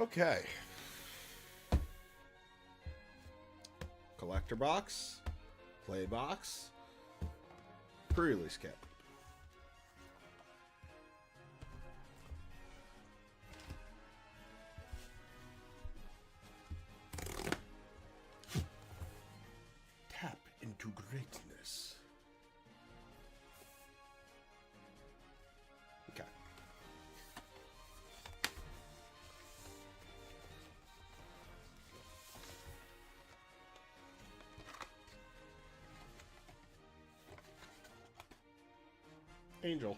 Okay. Collector box. Play box. Pre-release kit. Tap into greatness. Okay. Angel.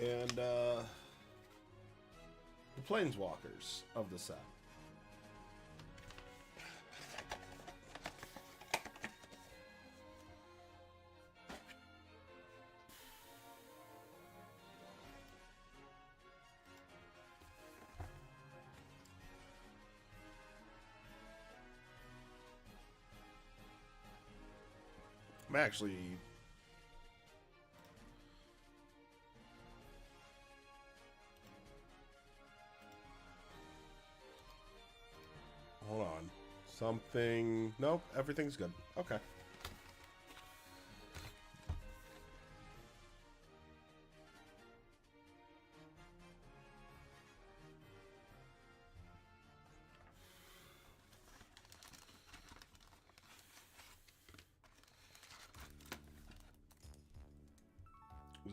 And the Planeswalkers of the set. I'm actually... Hold on. Something... Nope, everything's good. Okay.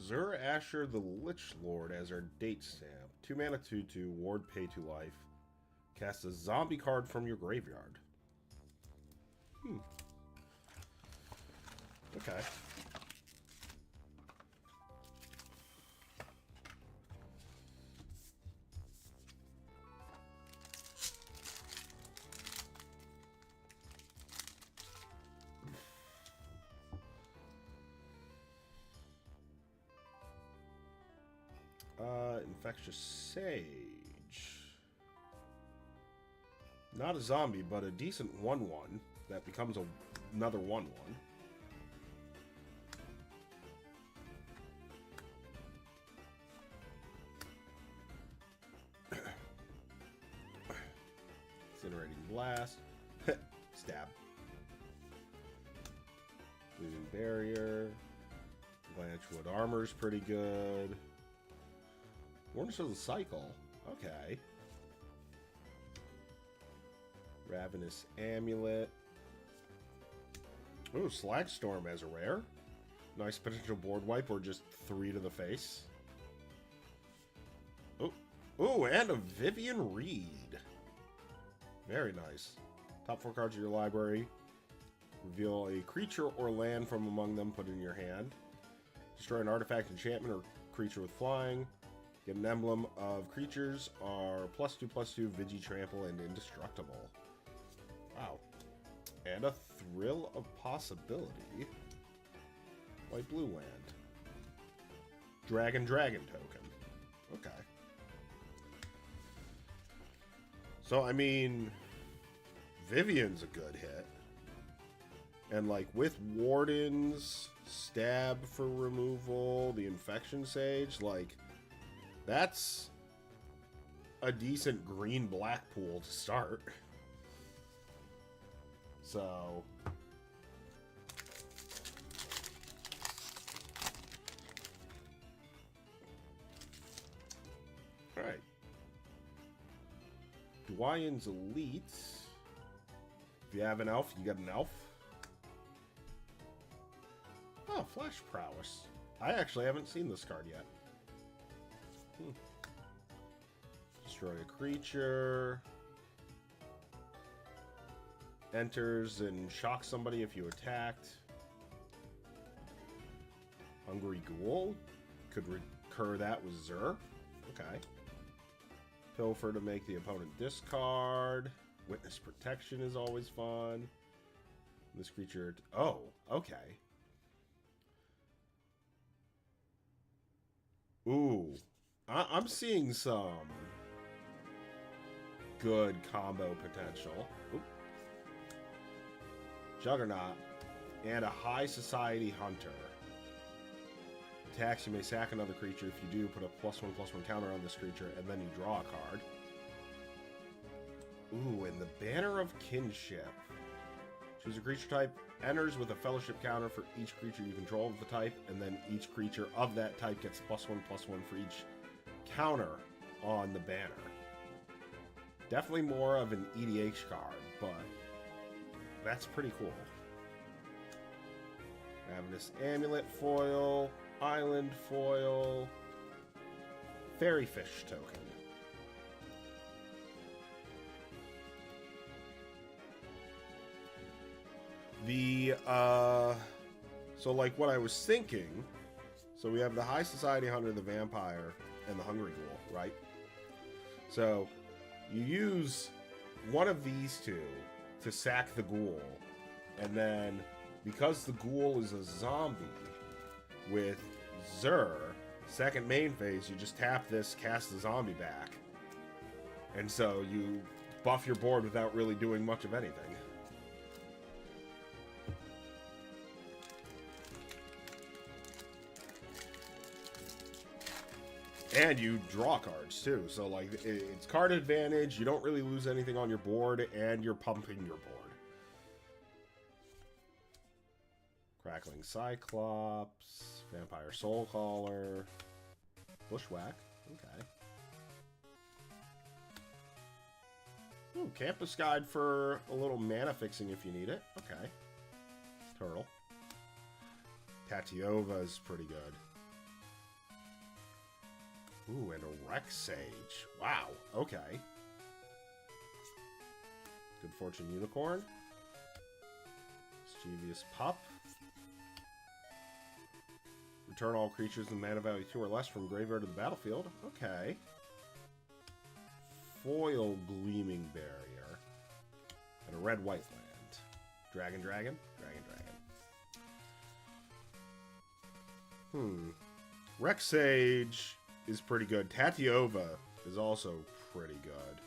Zur Asher the Lich Lord as our date stamp. 2 mana 2/2, ward pay 2 life. Cast a zombie card from your graveyard. Okay. Infectious Sage. Not a zombie, but a decent 1/1 that becomes another 1/1. Incinerating Blast. Stab. Bleeding Barrier. Blanchwood Armor's pretty good. Warnings of the Cycle. Okay. Ravenous Amulet. Ooh, Slagstorm as a rare. Nice potential board wipe or just 3 to the face. Ooh, and a Vivian Reed. Very nice. Top 4 cards of your library. Reveal a creature or land from among them, put in your hand. Destroy an artifact, enchantment, or creature with flying. Get an emblem of creatures are +2/+2, Vigi Trample, and Indestructible. Wow. And a Thrill of Possibility. White blue land. Dragon token. Okay. So, I mean, Vivian's a good hit. And, like, with Wardens, Stab for removal, the Infection Sage, like... That's a decent green-black pool to start. So... Alright. Dwyann's Elite. If you have an elf, you get an elf. Oh, Flash Prowess. I actually haven't seen this card yet. Destroy a creature. Enters and shocks somebody if you attacked. Hungry Ghoul. Could recur that with Zur. Okay. Pilfer to make the opponent discard. Witness Protection is always fun. This creature... Oh, okay. Ooh. I'm seeing some good combo potential. Oop. Juggernaut and a High Society Hunter. attacks, you may sack another creature. If you do, put a +1/+1 counter on this creature, and then you draw a card. Ooh, and the Banner of Kinship. Choose a creature type, enters with a Fellowship counter for each creature you control of the type, and then each creature of that type gets +1/+1 for each counter on the banner. Definitely more of an EDH card, but that's pretty cool. Ravenous Amulet foil, Island foil, Fairy Fish token. So like what I was thinking, so we have the High Society Hunter, the Vampire, and the Hungry Ghoul, right? So you use one of these two to sack the Ghoul, and then because the Ghoul is a zombie with Zur, second main phase, you just tap this, cast the zombie back, and so you buff your board without really doing much of anything. And you draw cards, too. So, like, it's card advantage. You don't really lose anything on your board, and you're pumping your board. Crackling Cyclops. Vampire Soulcaller. Bushwhack. Okay. Ooh, Campus Guide for a little mana fixing if you need it. Okay. Turtle. Tatiova is pretty good. Ooh, and a Rex Sage. Wow, okay. Good Fortune Unicorn. Mischievous Pup. Return all creatures in mana value 2 or less from graveyard to the battlefield. Okay. Foil Gleaming Barrier. And a red-white land. Dragon, dragon? Dragon, dragon. Rex Sage is pretty good. Tatiova is also pretty good.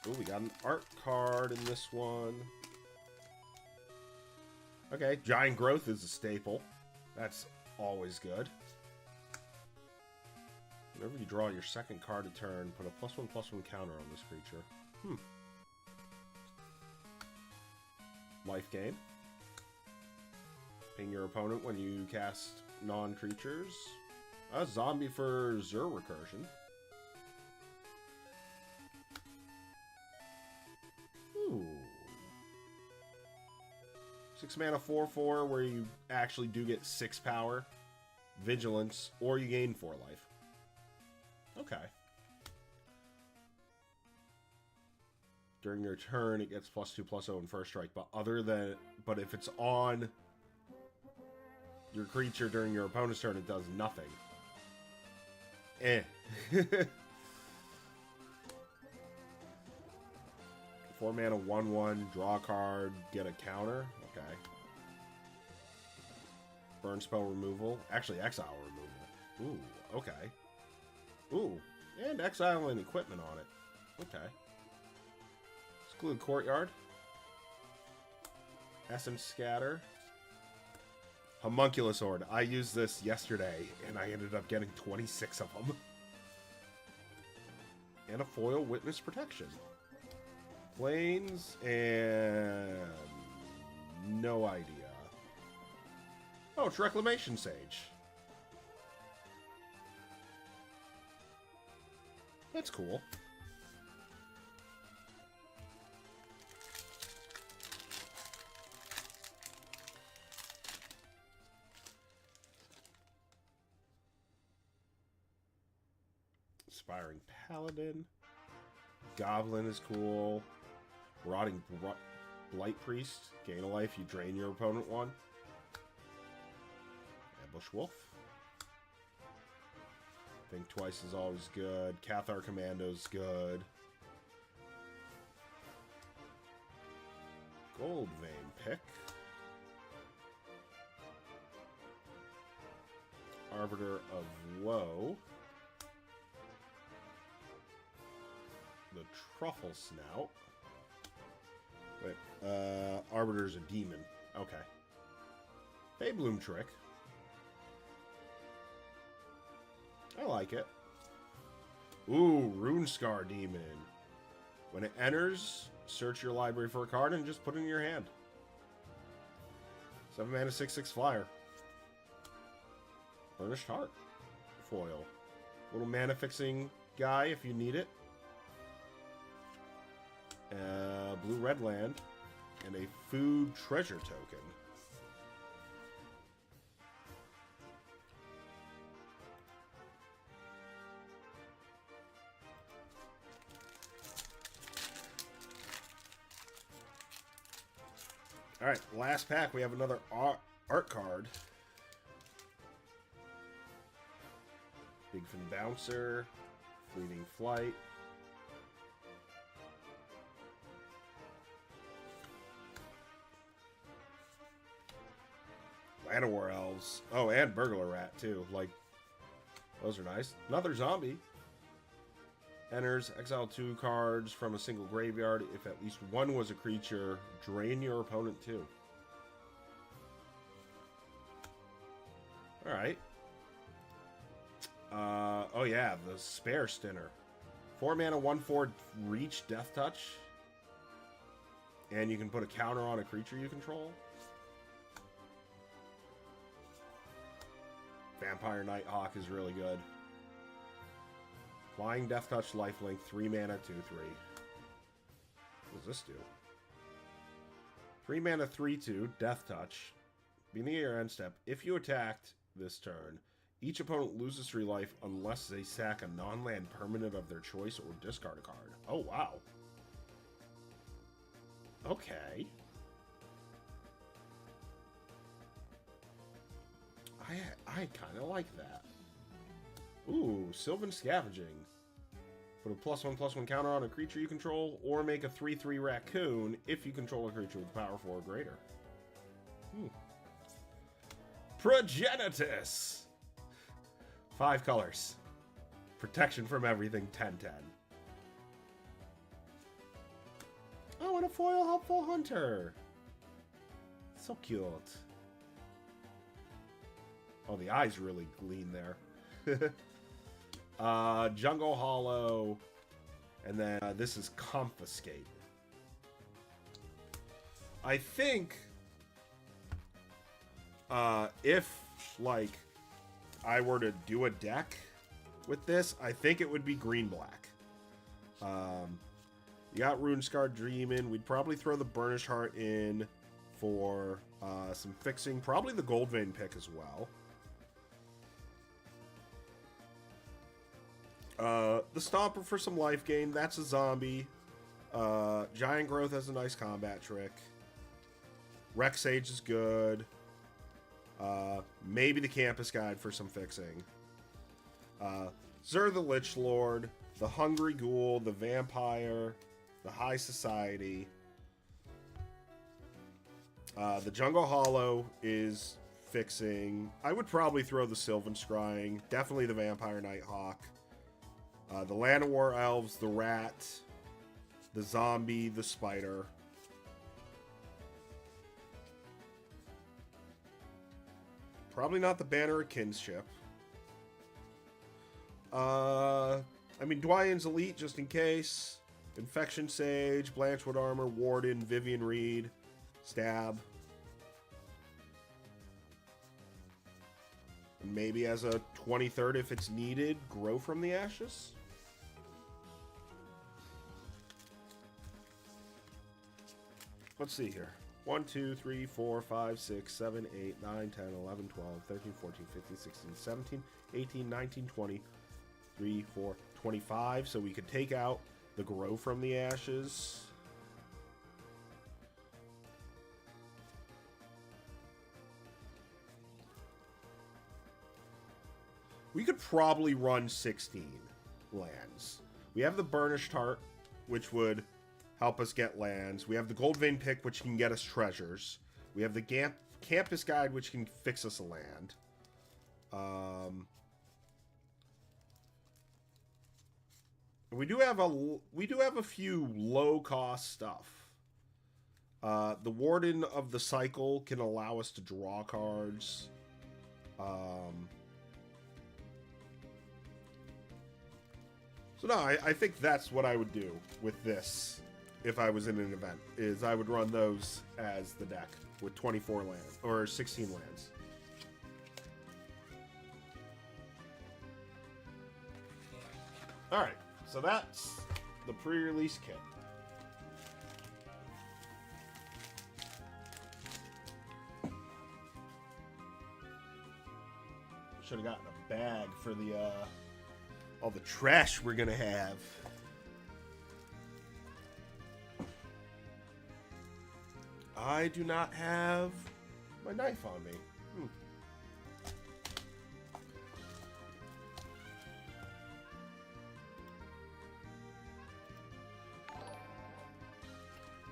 Oh, we got an art card in this one. Okay, Giant Growth is a staple. That's always good. Whenever you draw your second card a turn, put a +1/+1 counter on this creature. Life Gain. Ping your opponent when you cast non-creatures. A zombie for Zur Recursion. Ooh. 6 mana 4/4 where you actually do get 6 power, vigilance, or you gain 4 life. Okay. During your turn, it gets +2/+0 in first strike, but if it's on your creature during your opponent's turn, it does nothing. 4 mana 1/1, draw a card, get a counter. Okay. Burn spell removal. Actually, exile removal. Ooh, okay. Ooh, and exile and equipment on it. Okay. Exclude Courtyard. Essence Scatter. Homunculus Horde. I used this yesterday, and I ended up getting 26 of them. And a foil Witness Protection. Planes, and no idea. Oh, it's Reclamation Sage. That's cool. Inspiring Paladin. Goblin is cool. Rotting Blight Priest. Gain a life, you drain your opponent one. Ambush Wolf. Think Twice is always good. Cathar Commando's good. Gold Vein Pick. Arbiter of Woe. The Truffle Snout. Wait, Arbiter's a demon. Okay. Baybloom Trick. I like it. Ooh, Runescar Demon. When it enters, search your library for a card and just put it in your hand. 7 mana, 6/6 flyer. Burnished Heart. Foil. Little mana fixing guy if you need it. Blue-red land. And a food treasure token. Alright, last pack, we have another art card. Big Fin Bouncer, Fleeting Flight. Llanowar Elves. Oh, and Burglar Rat, too. Like, those are nice. Another zombie. Enters, exile 2 cards from a single graveyard. If at least one was a creature, drain your opponent 2. Alright. Oh yeah, the Spare Stinner. 4 mana, 1/4 reach, Death Touch. And you can put a counter on a creature you control. Vampire Nighthawk is really good. Flying Death Touch, Lifelink, 3 mana, 2/3. What does this do? 3 mana, 3/2, Death Touch. Beginning of your end step, if you attacked this turn, each opponent loses 3 life unless they sack a non-land permanent of their choice or discard a card. Oh, wow. Okay. I kind of like that. Ooh, Sylvan Scavenging. Put a +1/+1 counter on a creature you control, or make a 3/3 raccoon if you control a creature with power 4 or greater. Progenitus! 5 colors. Protection from everything, 10/10. Oh, and a foil Helpful Hunter. So cute. Oh, the eyes really gleam there. Jungle Hollow. And then this is Confiscate. I think if, like, I were to do a deck with this, I think it would be green-black. You got Runescar Dreamin'. We'd probably throw the Burnished Heart in for some fixing. Probably the Goldvein pick as well. The Stomper for some life gain. That's a zombie. Giant Growth has a nice combat trick. Rex Sage is good. Maybe the Campus Guide for some fixing. Zur the Lich Lord. The Hungry Ghoul. The Vampire. The High Society. The Jungle Hollow is fixing. I would probably throw the Sylvan Scrying. Definitely the Vampire Nighthawk. The Llanowar Elves, the Rat, the Zombie, the Spider. Probably not the Banner of Kinship. I mean, Dwyann's Elite, just in case. Infection Sage, Blanchwood Armor, Warden, Vivian Reed, Stab. And maybe as a 23rd, if it's needed, Grow from the Ashes. Let's see here. 1, 2, 3, 4, 5, 6, 7, 8, 9, 10, 11, 12, 13, 14, 15, 16, 17, 18, 19, 20, 3, 4, 25. So we could take out the Grow from the Ashes. We could probably run 16 lands. We have the Burnished Heart, which would help us get lands. We have the Goldvein pick, which can get us treasures. We have the Campus Guide, which can fix us a land. We do have a few low cost stuff. The Warden of the Cycle can allow us to draw cards. So no, I think that's what I would do with this if I was in an event, is I would run those as the deck with 24 lands, or 16 lands. Alright, so that's the pre-release kit. Should have gotten a bag for the all the trash we're gonna have. I do not have my knife on me.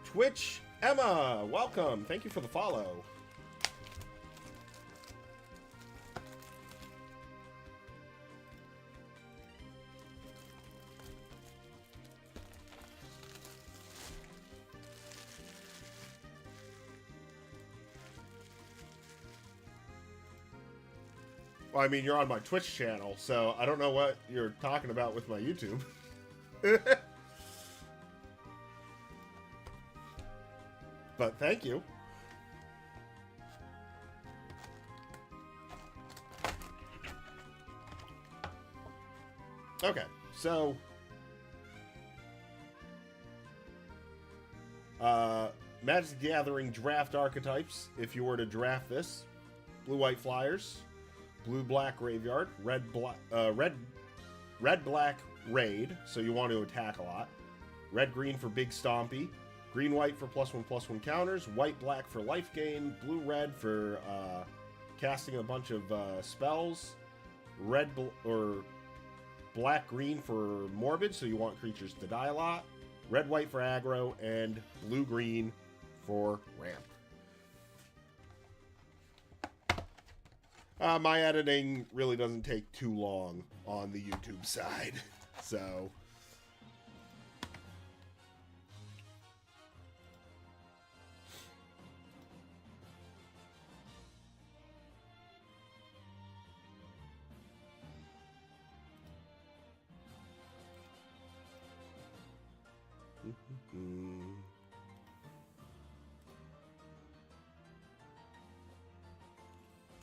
Twitch Emma, welcome. Thank you for the follow. Well, I mean, you're on my Twitch channel, so I don't know what you're talking about with my YouTube. But thank you. Okay, so Magic the Gathering draft archetypes. If you were to draft this, blue-white flyers, blue-black graveyard, red-black raid, so you want to attack a lot, red-green for big stompy, green-white for +1/+1 counters, white-black for life gain, blue-red for casting a bunch of spells, black-green for morbid, so you want creatures to die a lot, red-white for aggro, and blue-green for ramp. My editing really doesn't take too long on the YouTube side, so...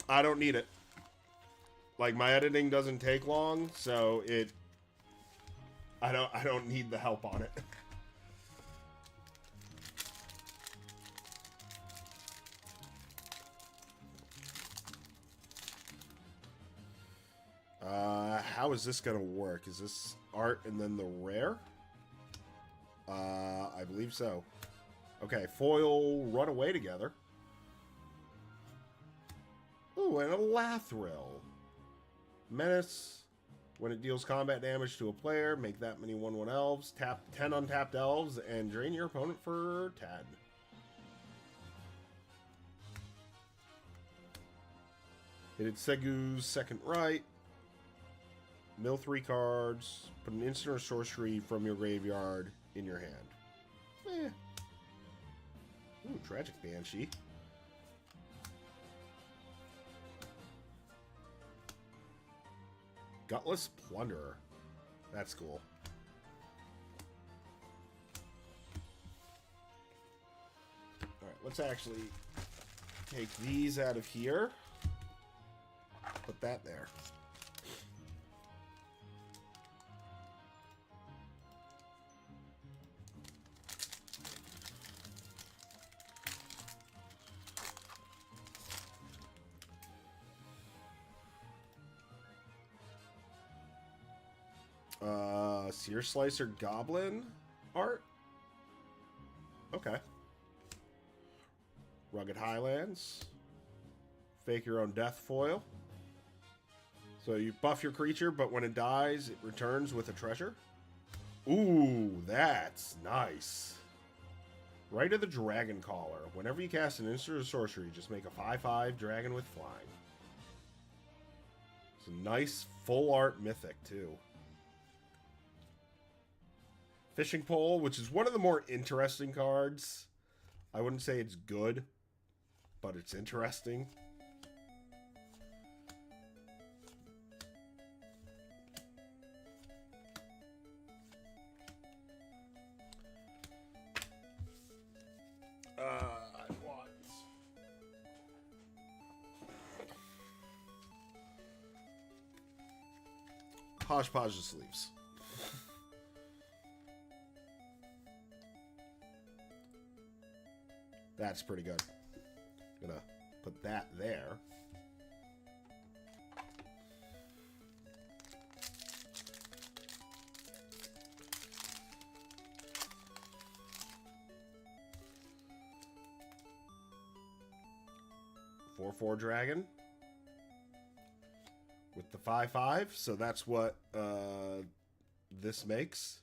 I don't need it. Like, my editing doesn't take long, so I don't need the help on it. How is this gonna work? Is this art and then the rare? I believe so. Okay, foil run away together. Ooh, and a Lathril. Menace. When it deals combat damage to a player, make that many 1/1 elves. Tap 10 untapped elves and drain your opponent for 10. Hit Segu's second right. Mill 3 cards. Put an instant or sorcery from your graveyard in your hand. Ooh, Tragic Banshee. Gutless Plunderer. That's cool. Alright, let's actually take these out of here. Put that there. Sear Slicer Goblin art? Okay. Rugged Highlands. Fake your own death foil. So you buff your creature, but when it dies, it returns with a treasure. Ooh, that's nice. Right of the Dragon Caller. Whenever you cast an instant or sorcery, just make a 5/5 dragon with flying. It's a nice full art mythic, too. Fishing Pole, which is one of the more interesting cards. I wouldn't say it's good, but it's interesting. I want Hodgepodge of sleeves. That's pretty good. Gonna put that there. Four dragon with the 5/5, so that's what this makes.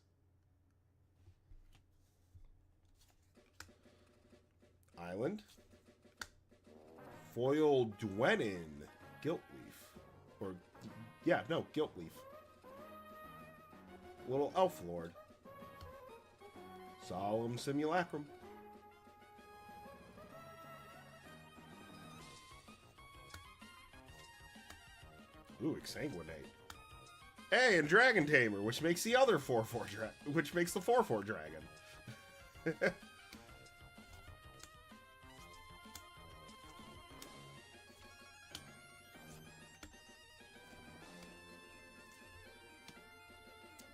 Island. Foil Dwenin. Gilt Leaf. Or, yeah, no, Gilt Leaf. Little Elf Lord. Solemn Simulacrum. Ooh, Exsanguinate. Hey, and Dragon Tamer, which makes the other 4/4 which makes the 4/4 dragon.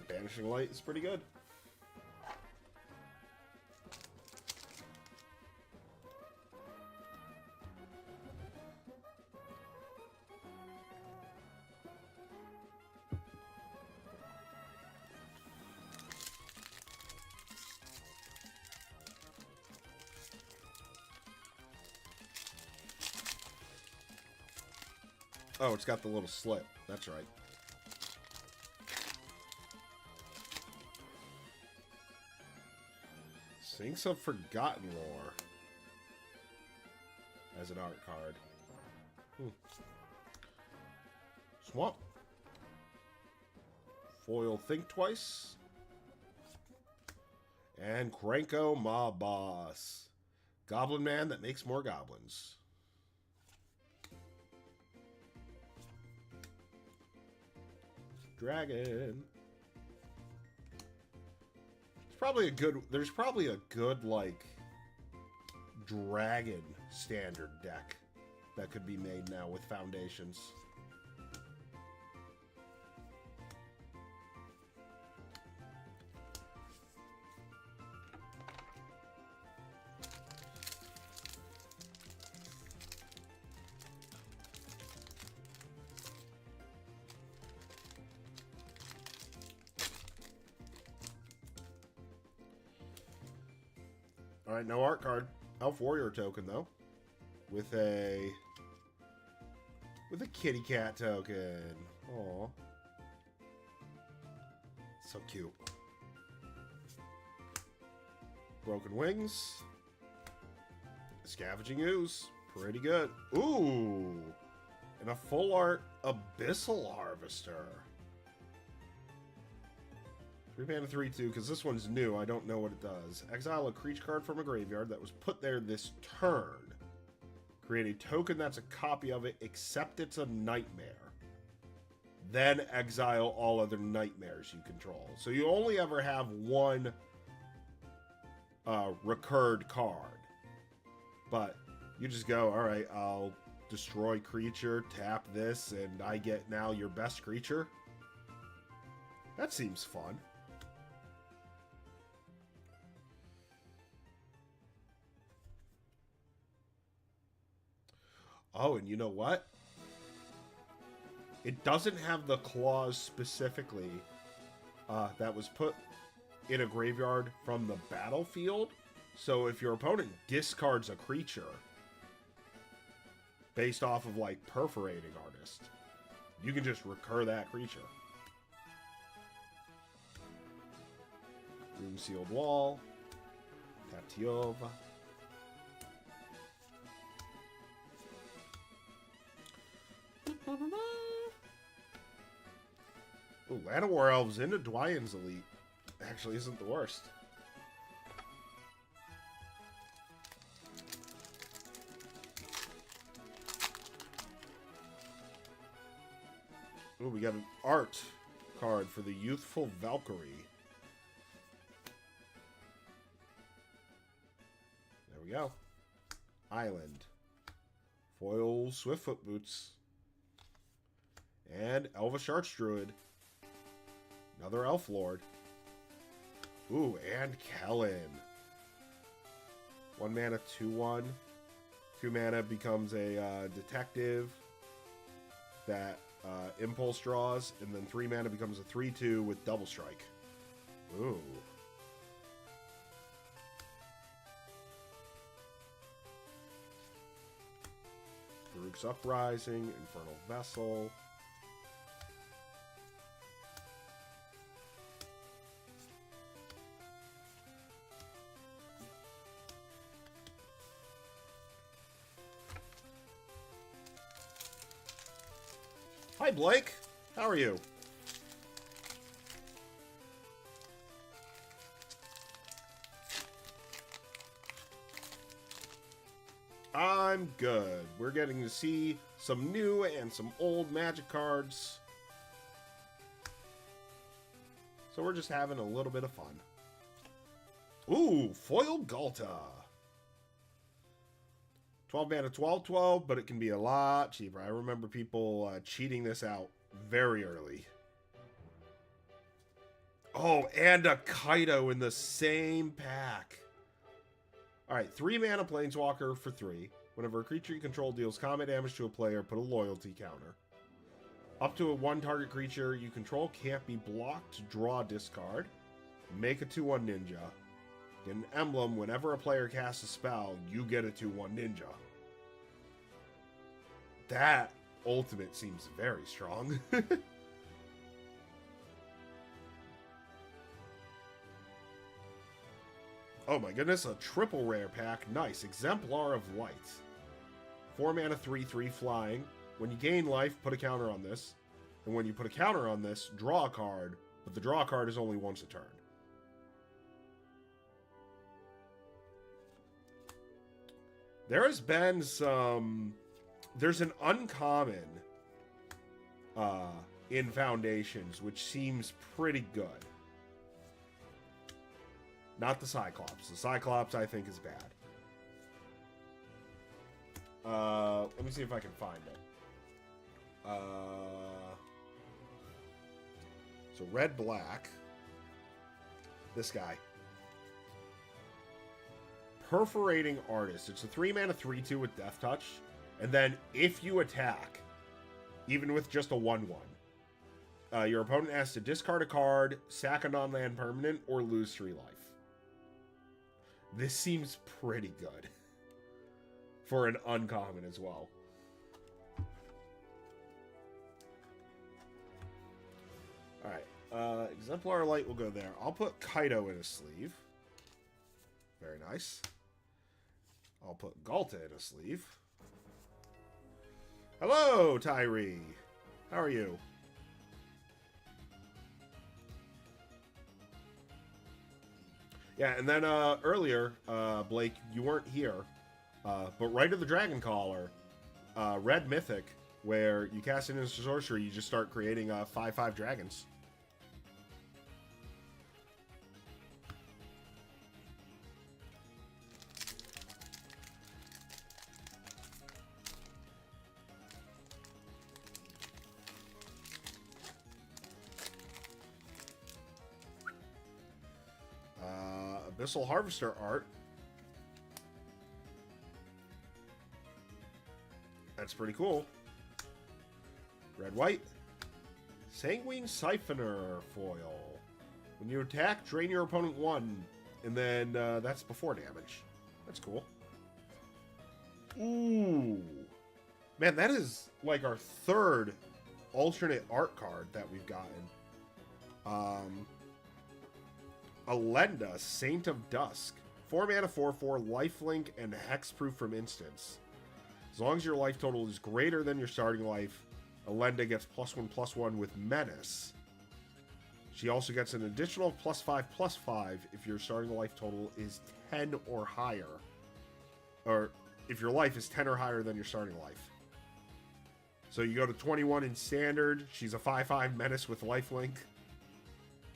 Banishing Light is pretty good. Oh, it's got the little slit. That's right. Sinks of Forgotten Lore as an art card. Swamp. Foil Think Twice. And Krenko Mob Boss. Goblin Man that makes more goblins. Dragon. There's probably a good, like, dragon standard deck that could be made now with Foundations. Alright, no art card. Elf Warrior token, though. With a kitty cat token. Aw. So cute. Broken Wings. Scavenging Ooze. Pretty good. Ooh! And a full art Abyssal Harvester. 3-mana 3/2, because this one's new. I don't know what it does. Exile a creature card from a graveyard that was put there this turn. Create a token that's a copy of it, except it's a nightmare. Then exile all other nightmares you control. So you only ever have one recurred card. But you just go, alright, I'll destroy creature, tap this, and I get now your best creature. That seems fun. Oh, and you know what? It doesn't have the clause specifically that was put in a graveyard from the battlefield. So if your opponent discards a creature based off of, like, Perforating Artist, you can just recur that creature. Room Sealed Wall. Tatiova. Ooh, Land of War Elves into Dwyann's Elite actually isn't the worst. Oh, we got an art card for the Youthful Valkyrie. There we go. Island. Foil Swiftfoot Boots. And Elvish Archdruid. Another Elf Lord. Ooh, and Kellen. 1 mana, 2/1. 2 mana becomes a detective that impulse draws, and then 3 mana becomes a 3/2 with double strike. Ooh. Farouk's Uprising, Infernal Vessel. Hi, Blake. How are you? I'm good. We're getting to see some new and some old Magic cards. So we're just having a little bit of fun. Ooh, Foil Galta. 12 mana, 12/12, but it can be a lot cheaper. I remember people cheating this out very early. Oh, and a Kaido in the same pack. Alright, 3 mana Planeswalker for 3. Whenever a creature you control deals combat damage to a player, put a loyalty counter. Up to a 1 target creature you control can't be blocked, draw, discard. Make a 2/1 ninja. Get an emblem whenever a player casts a spell, you get a 2/1 ninja. That ultimate seems very strong. Oh my goodness, a triple rare pack. Nice. Exemplar of Light. 4 mana, 3/3 flying. When you gain life, put a counter on this. And when you put a counter on this, draw a card. But the draw card is only once a turn. There has been some... There's an uncommon in Foundations, which seems pretty good. Not the Cyclops. The Cyclops, I think, is bad. Let me see if I can find it. So red, black. This guy. Perforating Artist. It's a 3 mana 3/2 with Death Touch. And then if you attack, even with just a 1/1, your opponent has to discard a card, sack a non-land permanent, or lose 3 life. This seems pretty good for an uncommon as well. Alright, Exemplar Light will go there. I'll put Kaido in a sleeve. Very nice. I'll put Galta in a sleeve. Hello, Tyree. How are you? Yeah, and then earlier, Blake, you weren't here, but Rite of the Dragon Caller, Red Mythic, where you cast an instant sorcery, you just start creating 5/5 dragons. Abyssal Harvester art. That's pretty cool. Red, white. Sanguine Siphoner foil. When you attack, drain your opponent 1. And then that's before damage. That's cool. Ooh. Man, that is like our 3rd alternate art card that we've gotten. Alenda, Saint of Dusk. 4 mana, 4/4, lifelink, and hexproof from instants. As long as your life total is greater than your starting life, Alenda gets +1/+1 with Menace. She also gets an additional +5/+5 if your starting life total is 10 or higher. Or if your life is 10 or higher than your starting life. So you go to 21 in standard. She's a 5/5 menace with lifelink.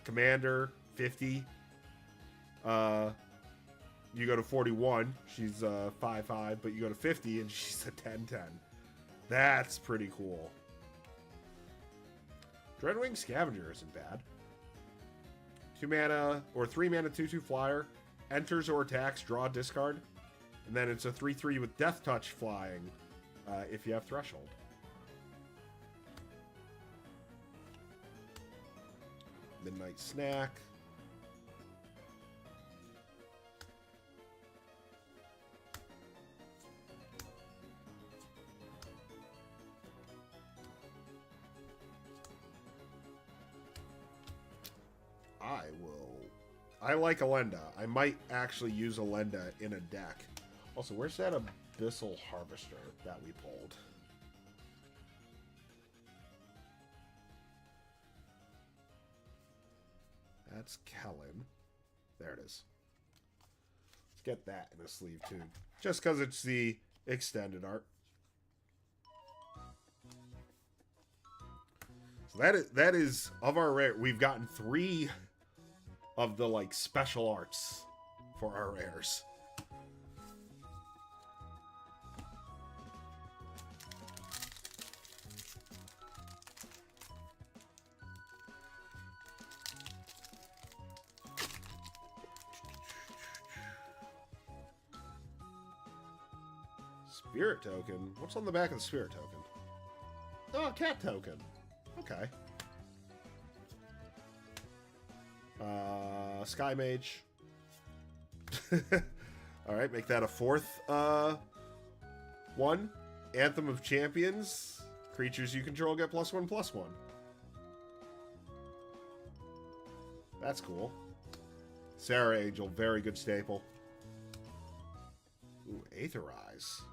Commander, 50. You go to 41. She's 5/5, but you go to 50 and she's a 10/10. That's pretty cool. Dreadwing Scavenger isn't bad. 2 mana or 3 mana 2/2 flyer. Enters or attacks, draw, discard. And then it's a 3/3 with Death Touch flying if you have Threshold. Midnight Snack. I like Alenda. I might actually use Alenda in a deck. Also, where's that Abyssal Harvester that we pulled? That's Kellen. There it is. Let's get that in a sleeve too. Just because it's the extended art. So that is of our rare. We've gotten 3 of the like special arts for our rares. Spirit token? What's on the back of the spirit token? Oh, cat token. Okay. Sky Mage. Alright, make that a 4th one. Anthem of Champions. Creatures you control get +1/+1. That's cool. Sarah Angel, very good staple. Ooh, Aetherize.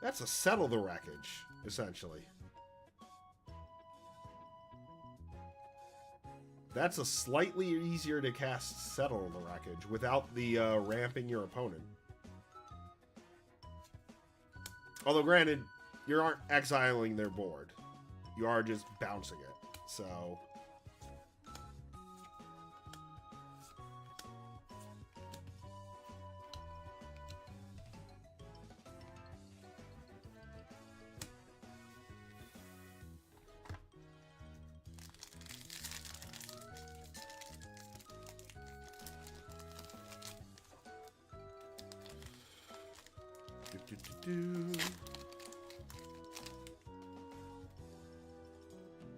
That's a Settle the Wreckage, essentially. That's a slightly easier to cast Settle the Wreckage without the ramping your opponent. Although, granted, you aren't exiling their board. You are just bouncing it. So...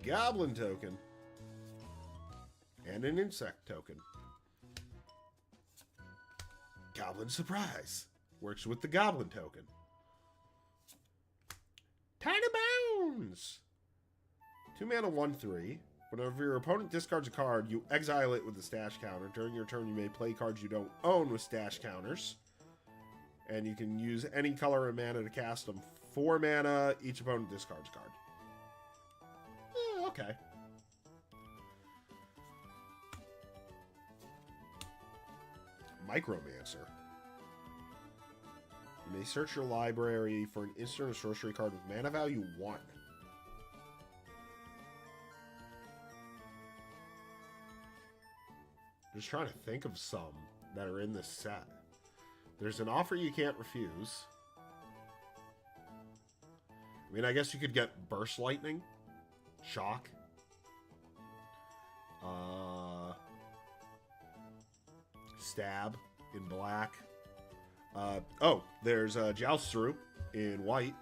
Goblin token. And an insect token. Goblin Surprise. Works with the Goblin token. Tiny Bounds. 2 mana 1/3. Whenever your opponent discards a card, you exile it with the stash counter. During your turn, you may play cards you don't own with stash counters. And you can use any color of mana to cast them. 4 mana, each opponent discards a card. Okay. Micromancer. You may search your library for an instant or sorcery card with mana value 1. Just trying to think of some that are in this set. There's an Offer You Can't Refuse. I mean, I guess you could get Burst Lightning. Shock. Stab in black. Oh, there's Joust Through in white.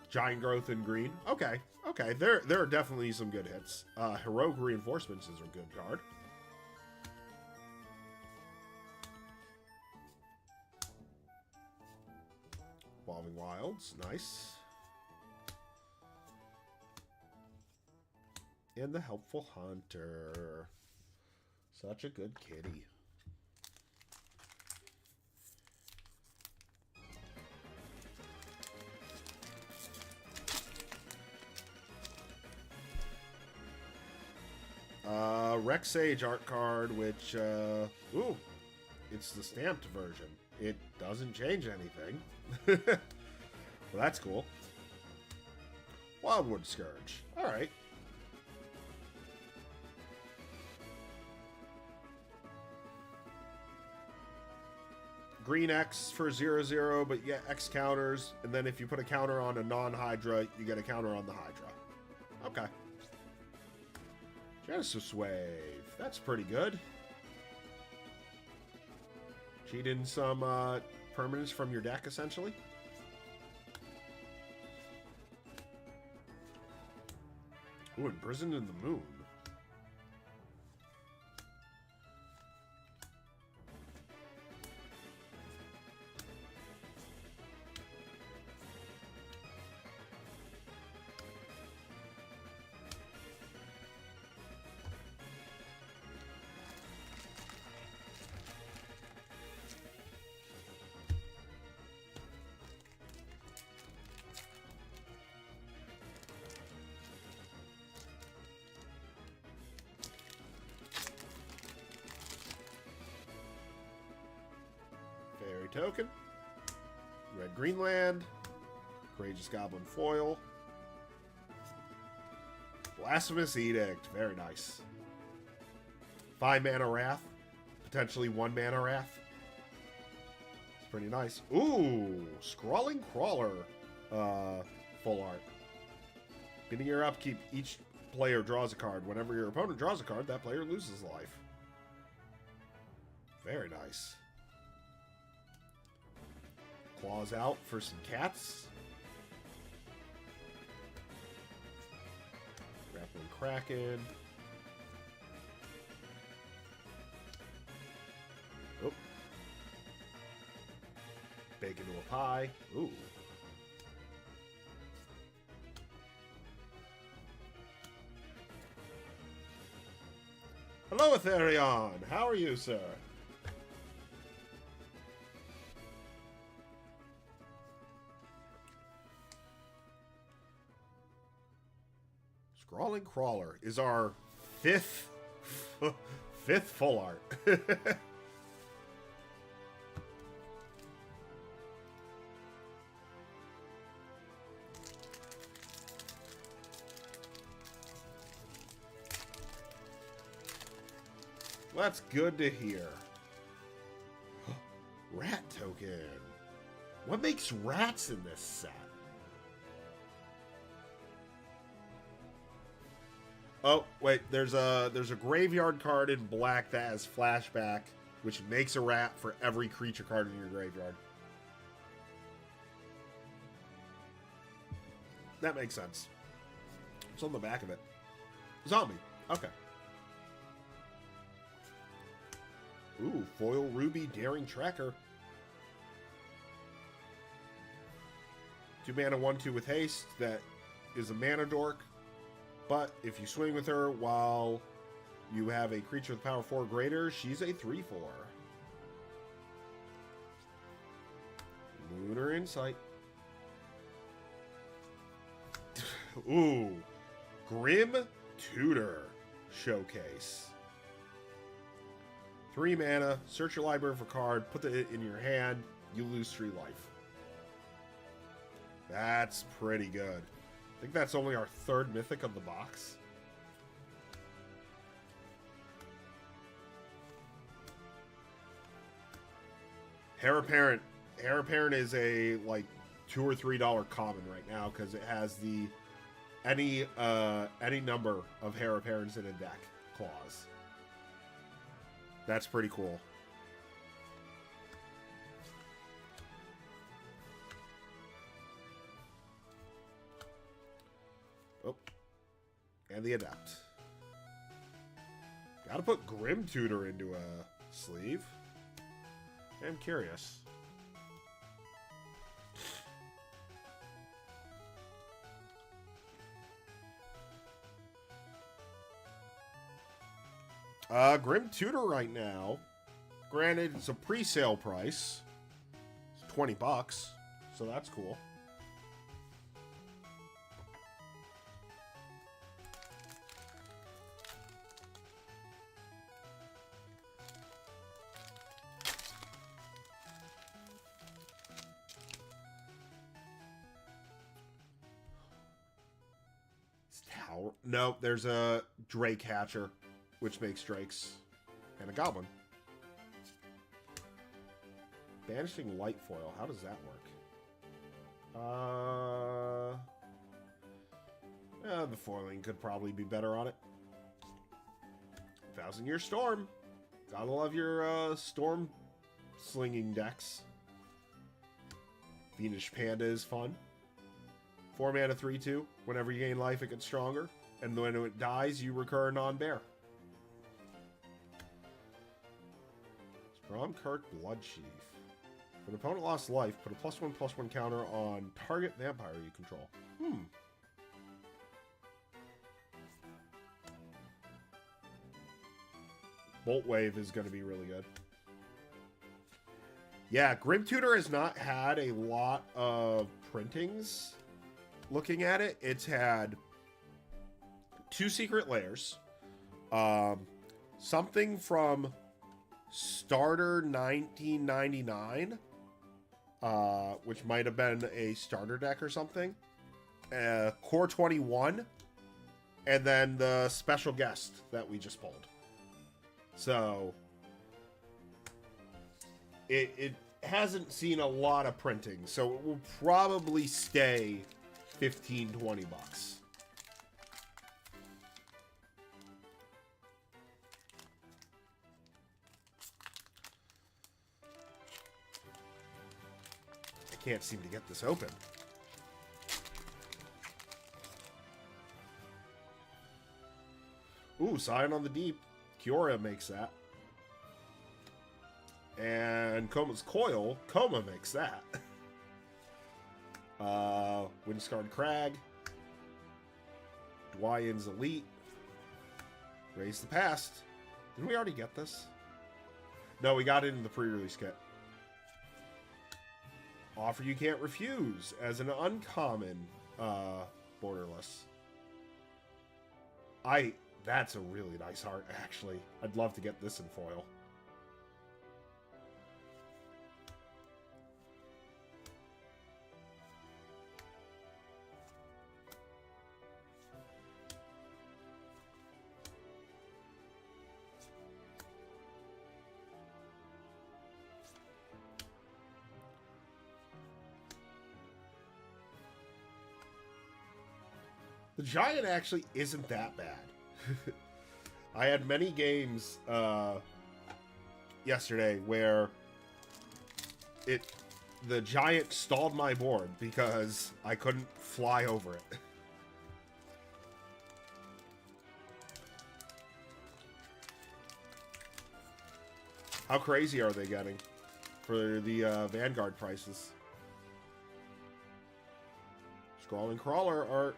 Giant Growth in green. Okay, okay. There are definitely some good hits. Heroic Reinforcements is a good card. Evolving Wilds, nice. And the Helpful Hunter. Such a good kitty. Rex Sage art card, which, ooh, it's the stamped version. It doesn't change anything. Well, that's cool. Wildwood Scourge. Alright. Green X for 0/0, but you get X counters, and then if you put a counter on a non-Hydra, you get a counter on the Hydra. Okay. Genesis Wave. That's pretty good. Cheat in some permanents from your deck, essentially. Ooh, Imprisoned in the Moon. Fairy Token. Red Greenland. Courageous Goblin Foil. Blasphemous Edict. Very nice. 5 mana Wrath. Potentially 1 mana Wrath. It's pretty nice. Ooh! Scrawling Crawler. Full art. Beginning your upkeep, each player draws a card. Whenever your opponent draws a card, that player loses life. Very nice. Claws out for some cats. Grappling Kraken. Oh. Bake into a pie. Ooh. Hello, Ethereon. How are you, sir? Scrawling Crawler is our fifth full art. That's good to hear. Rat token. What makes rats in this set? Oh, wait, there's a graveyard card in black that has flashback, which makes a rat for every creature card in your graveyard. That makes sense. What's on the back of it? Zombie. Okay. Ooh, Foil Ruby Daring Tracker. 2 mana 1/2 with haste. That is a mana dork. But if you swing with her while you have a creature with power 4 or greater, she's a 3/4. Lunar Insight. Ooh. Grim Tutor Showcase. 3 mana, search your library for a card, put it in your hand, you lose 3 life. That's pretty good. I think that's only our 3rd mythic of the box. Heir Apparent. Heir Apparent is a like $2 or $3 common right now because it has the any number of Heir Apparents in a deck clause. That's pretty cool. Oh. And the Adept. Gotta put Grim Tutor into a sleeve. I'm curious. Grim Tutor right now. Granted, it's a pre-sale price. It's $20, so that's cool. No, there's a Drake Hatcher, which makes Drakes. And a Goblin. Banishing Light Foil. How does that work? The foiling could probably be better on it. 1,000-Year Storm. Gotta love your storm slinging decks. Venus Panda is fun. 4 mana 3/2. Whenever you gain life, it gets stronger. And when it dies, you recur a non-bear. Stromkirk Bloodsheaf. When an opponent lost life, put a +1/+1 counter on target vampire you control. Bolt Wave is going to be really good. Yeah, Grim Tutor has not had a lot of printings. Looking at it, it's had 2 Secret Lairs. Something from Starter 1999, which might have been a starter deck or something. Core 21, and then the special guest that we just pulled. So it hasn't seen a lot of printing, so it will probably stay $15-20. I can't seem to get this open. Ooh, Scion on the Deep. Kiora makes that. And Coma's Coil. Coma makes that. Windscarred Crag. Dwyann's Elite. Raise the Past. Didn't we already get this? No, we got it in the pre-release kit. Offer You Can't Refuse as an uncommon borderless. That's a really nice art, actually. I'd love to get this in foil. The Giant actually isn't that bad. I had many games yesterday where the Giant stalled my board because I couldn't fly over it. How crazy are they getting for the Vanguard prices? Scrawling Crawler art.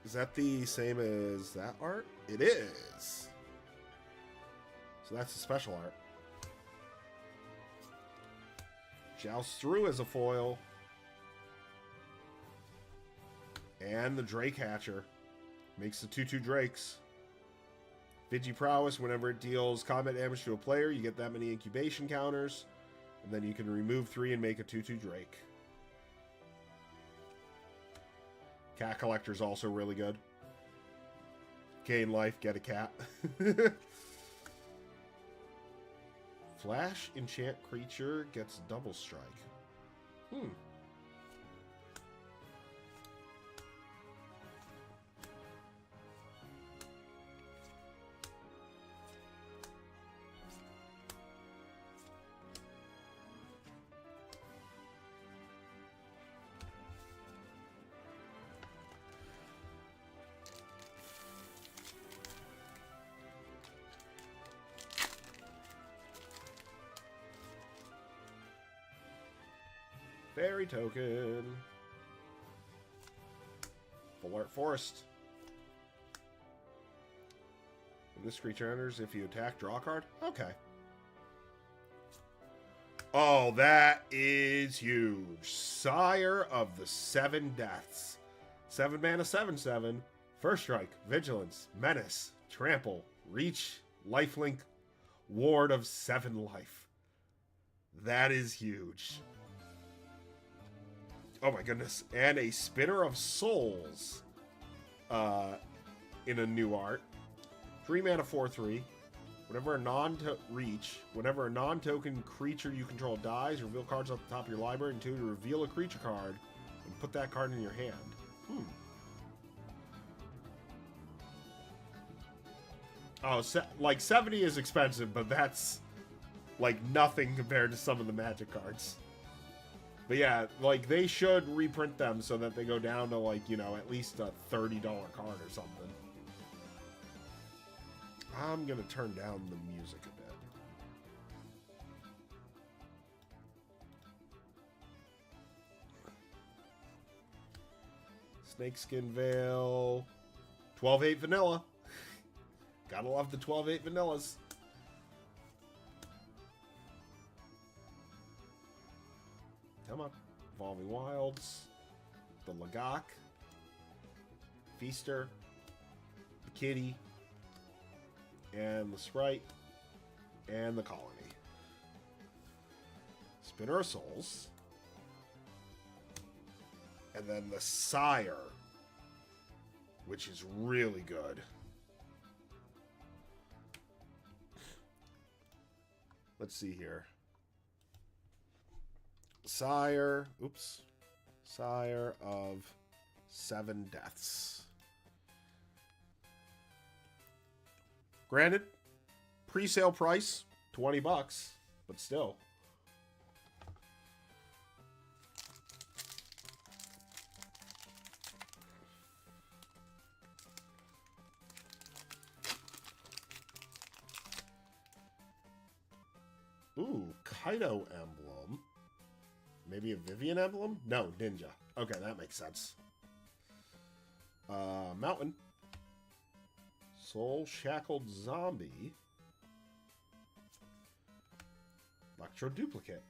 Is that the same as that art? It is. So that's a special art. Joust Through as a foil. And the Drake Hatcher. Makes the 2/2 Drakes. Vigi Prowess, whenever it deals combat damage to a player, you get that many incubation counters. And then you can remove 3 and make a 2/2 Drake. Cat Collector's also really good. Gain life, get a cat. Flash enchant creature gets double strike. Fairy token. Full Art Forest. When this creature enters, if you attack, draw a card. Okay. Oh, that is huge. Sire of the Seven Deaths. 7 mana, 7/7. First strike, vigilance, menace, trample, reach, lifelink, ward of 7 life. That is huge. Oh my goodness. And a Spinner of Souls. in a new art. 3 mana 4/3. Whenever a non-token creature you control dies, reveal cards off the top of your library, and 2 to reveal a creature card and put that card in your hand. Oh, like 70 is expensive, but that's like nothing compared to some of the Magic cards. But yeah, like they should reprint them so that they go down to like, you know, at least a $30 card or something. I'm gonna turn down the music a bit. Snakeskin Veil. 12/8 vanilla. Gotta love the 12/8 vanillas. Come on. Evolving Wilds. The Lagak. Feaster. The Kitty. And the Sprite. And the Colony. Spinner of Souls. And then the Sire. Which is really good. Let's see here. Sire of 7 Deaths. Granted, pre-sale price, $20, but still. Ooh, Kaido emblem. Maybe a Vivian emblem? No, Ninja. Okay, that makes sense. Mountain. Soul Shackled Zombie. Electro Duplicate.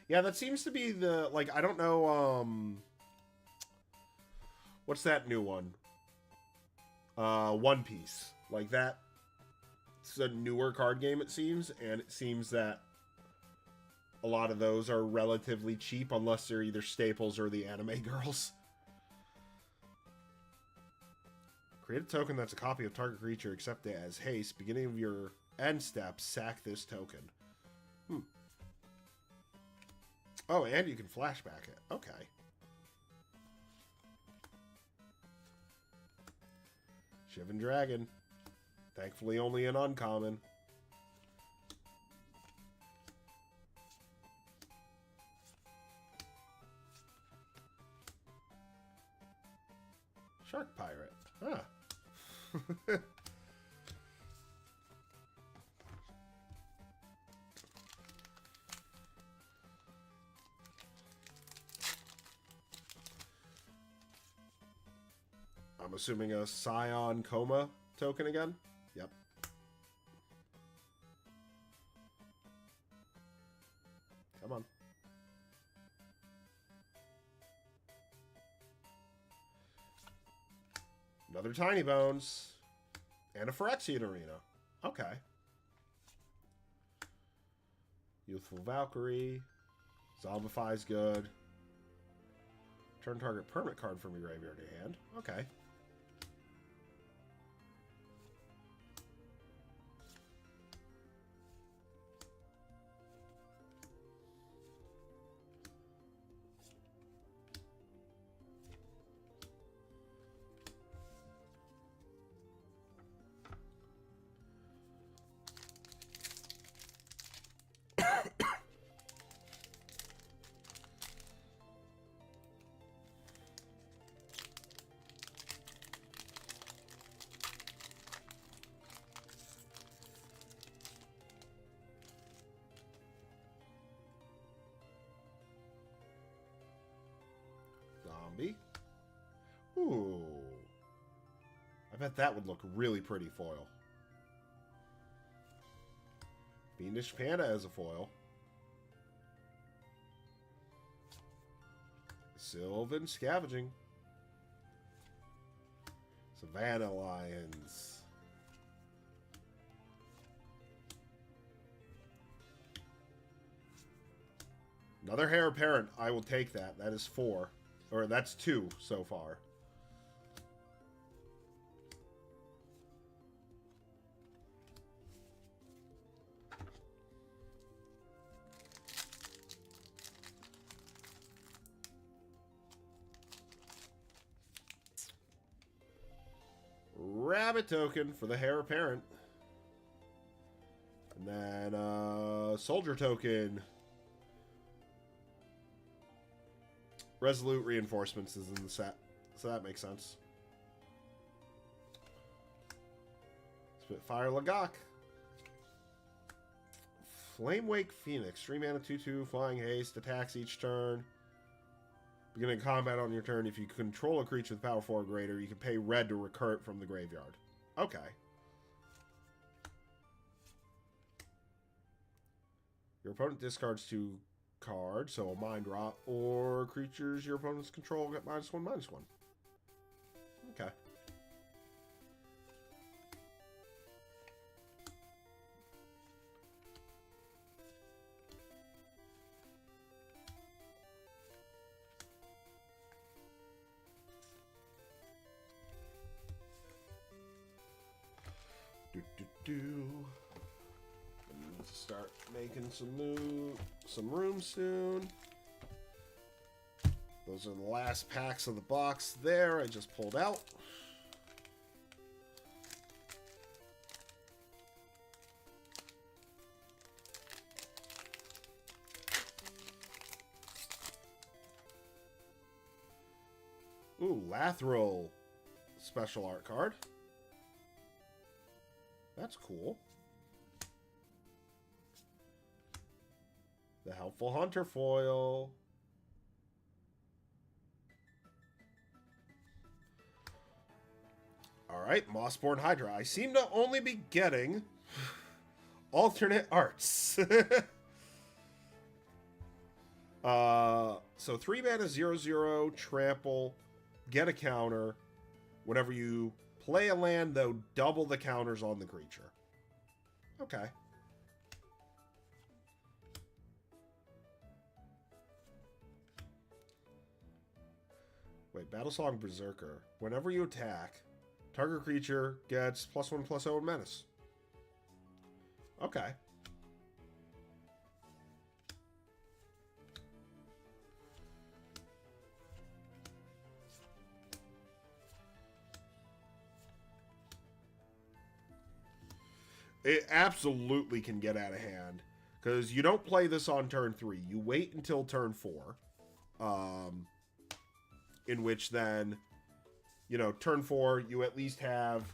Yeah, that seems to be the, like, I don't know, what's that new one? One Piece. Like that. It's a newer card game, it seems, and it seems that a lot of those are relatively cheap unless they're either staples or the anime girls. Create a token that's a copy of target creature, except as haste. Beginning of your end step, sack this token. Oh, and you can flashback it. Okay. Shivan Dragon. Thankfully, only an uncommon. Shark Pirate. Huh. I'm assuming a Scion Coma token again? Yep. Come on. Another Tiny Bones. And a Phyrexian Arena. Okay. Youthful Valkyrie. Zombify's good. Turn target permanent card from your graveyard to hand. Okay. Zombie. Ooh. I bet that would look really pretty foil. Fiendish Panda as a foil. Sylvan Scavenging. Savannah Lions. Another Heir Apparent. I will take that. That is 4. Or that's 2 so far. rabbit token for the heir apparent. And then soldier token. Resolute Reinforcements is in the set, so that makes sense. Spitfire Lagak. Flamewake Phoenix. 3 mana 2/2, flying haste, attacks each turn. Beginning combat on your turn, if you control a creature with power 4 or greater, you can pay red to recur it from the graveyard. Okay. Your opponent discards 2 cards, so a Mind Rot, or creatures your opponents control get -1/-1. Okay. I need to start making some room soon. Those are the last packs of the box there I just pulled out. Ooh, Lathril special art card. That's cool. The Helpful Hunter foil. Alright, Mossborn Hydra. I seem to only be getting alternate arts. So 3 mana 0/0, trample, get a counter. Whenever you play a land, though, double the counters on the creature. Okay. Wait, Battlesong Berserker. Whenever you attack, target creature gets +1/+0 menace. Okay. It absolutely can get out of hand, because you don't play this on turn 3. You wait until turn 4, in which then, you know, turn 4, you at least have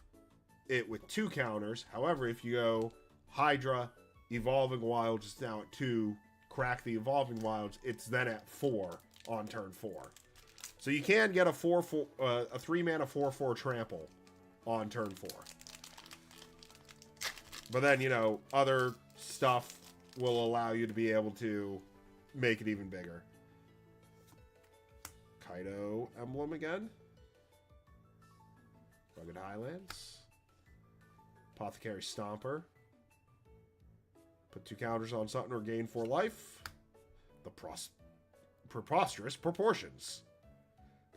it with 2 counters. However, if you go Hydra, Evolving Wilds is now at 2, crack the Evolving Wilds, it's then at 4 on turn 4. So you can get a 3 mana 4/4 trample on turn 4. But then, you know, other stuff will allow you to be able to make it even bigger. Kaido emblem again. Rugged Highlands. Apothecary Stomper. Put 2 counters on something or gain 4 life. The Preposterous Proportions.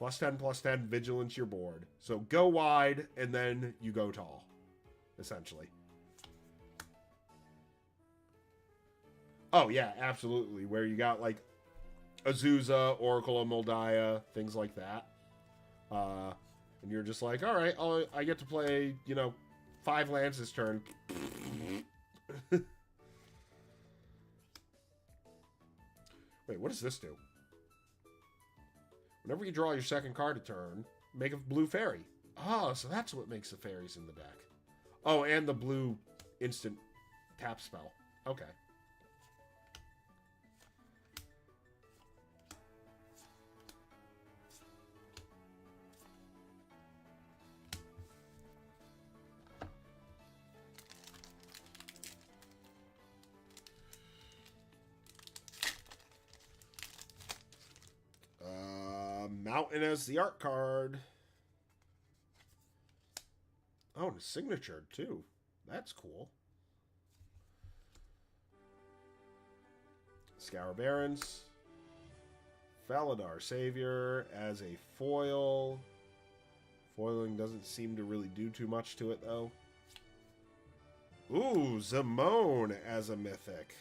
+10/+10, Vigilance your board. So go wide, and then you go tall, essentially. Oh, yeah, absolutely. Where you got, like, Azusa, Oracle of Moldiah, things like that. And you're just like, all right, I get to play, you know, 5 lands this turn. Wait, what does this do? Whenever you draw your second card a turn, make a blue fairy. Oh, so that's what makes the fairies in the deck. Oh, and the blue instant tap spell. Okay. Mountain as the art card. Oh, and a signature, too. That's cool. Scour Barons. Faladar Savior as a foil. Foiling doesn't seem to really do too much to it, though. Ooh, Zamone as a mythic.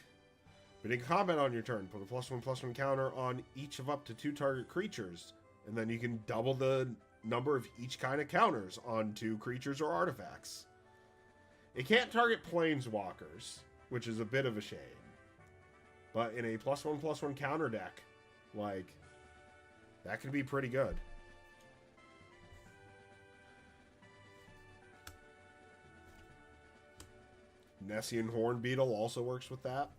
But in combat on your turn, put a +1/+1 counter on each of up to 2 target creatures. And then you can double the number of each kind of counters onto creatures or artifacts. It can't target planeswalkers, which is a bit of a shame. But in a +1/+1 counter deck, like, that could be pretty good. Nessian Hornbeetle also works with that.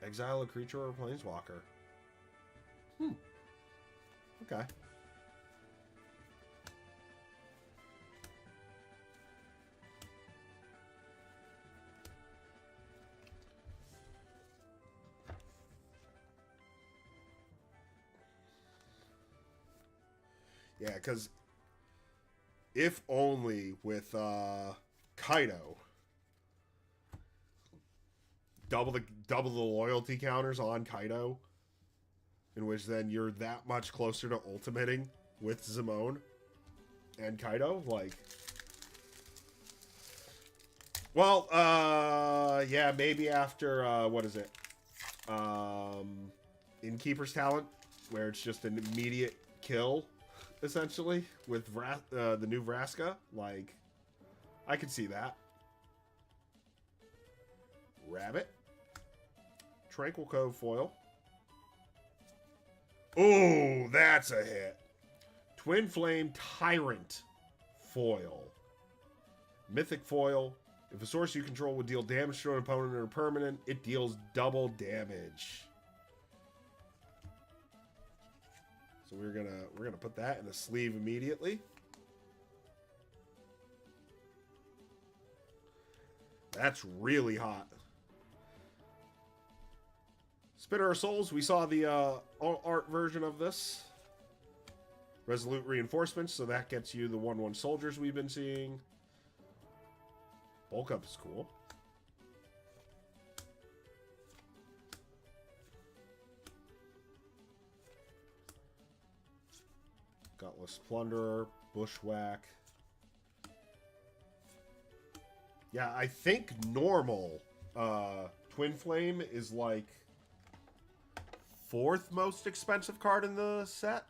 Exile a creature or a planeswalker. Okay. Yeah, because if only with Kaido, double the loyalty counters on Kaido, in which then you're that much closer to ultimating with Zimone and Kaido, like. Well, yeah, maybe after what is it? Innkeeper's Talent, where it's just an immediate kill. Essentially, with the new Vraska, like, I could see that. Rabbit. Tranquil Cove foil. Oh, that's a hit. Twin Flame Tyrant foil. Mythic foil. If a source you control would deal damage to an opponent or permanent, it deals double damage. So we're gonna put that in the sleeve immediately. That's really hot. Spitter of Souls, we saw the art version of this. Resolute Reinforcements, so that gets you the 1/1 soldiers we've been seeing. Bulk Up is cool. Gutless Plunderer, Bushwhack. Yeah, I think normal Twin Flame is like 4th most expensive card in the set.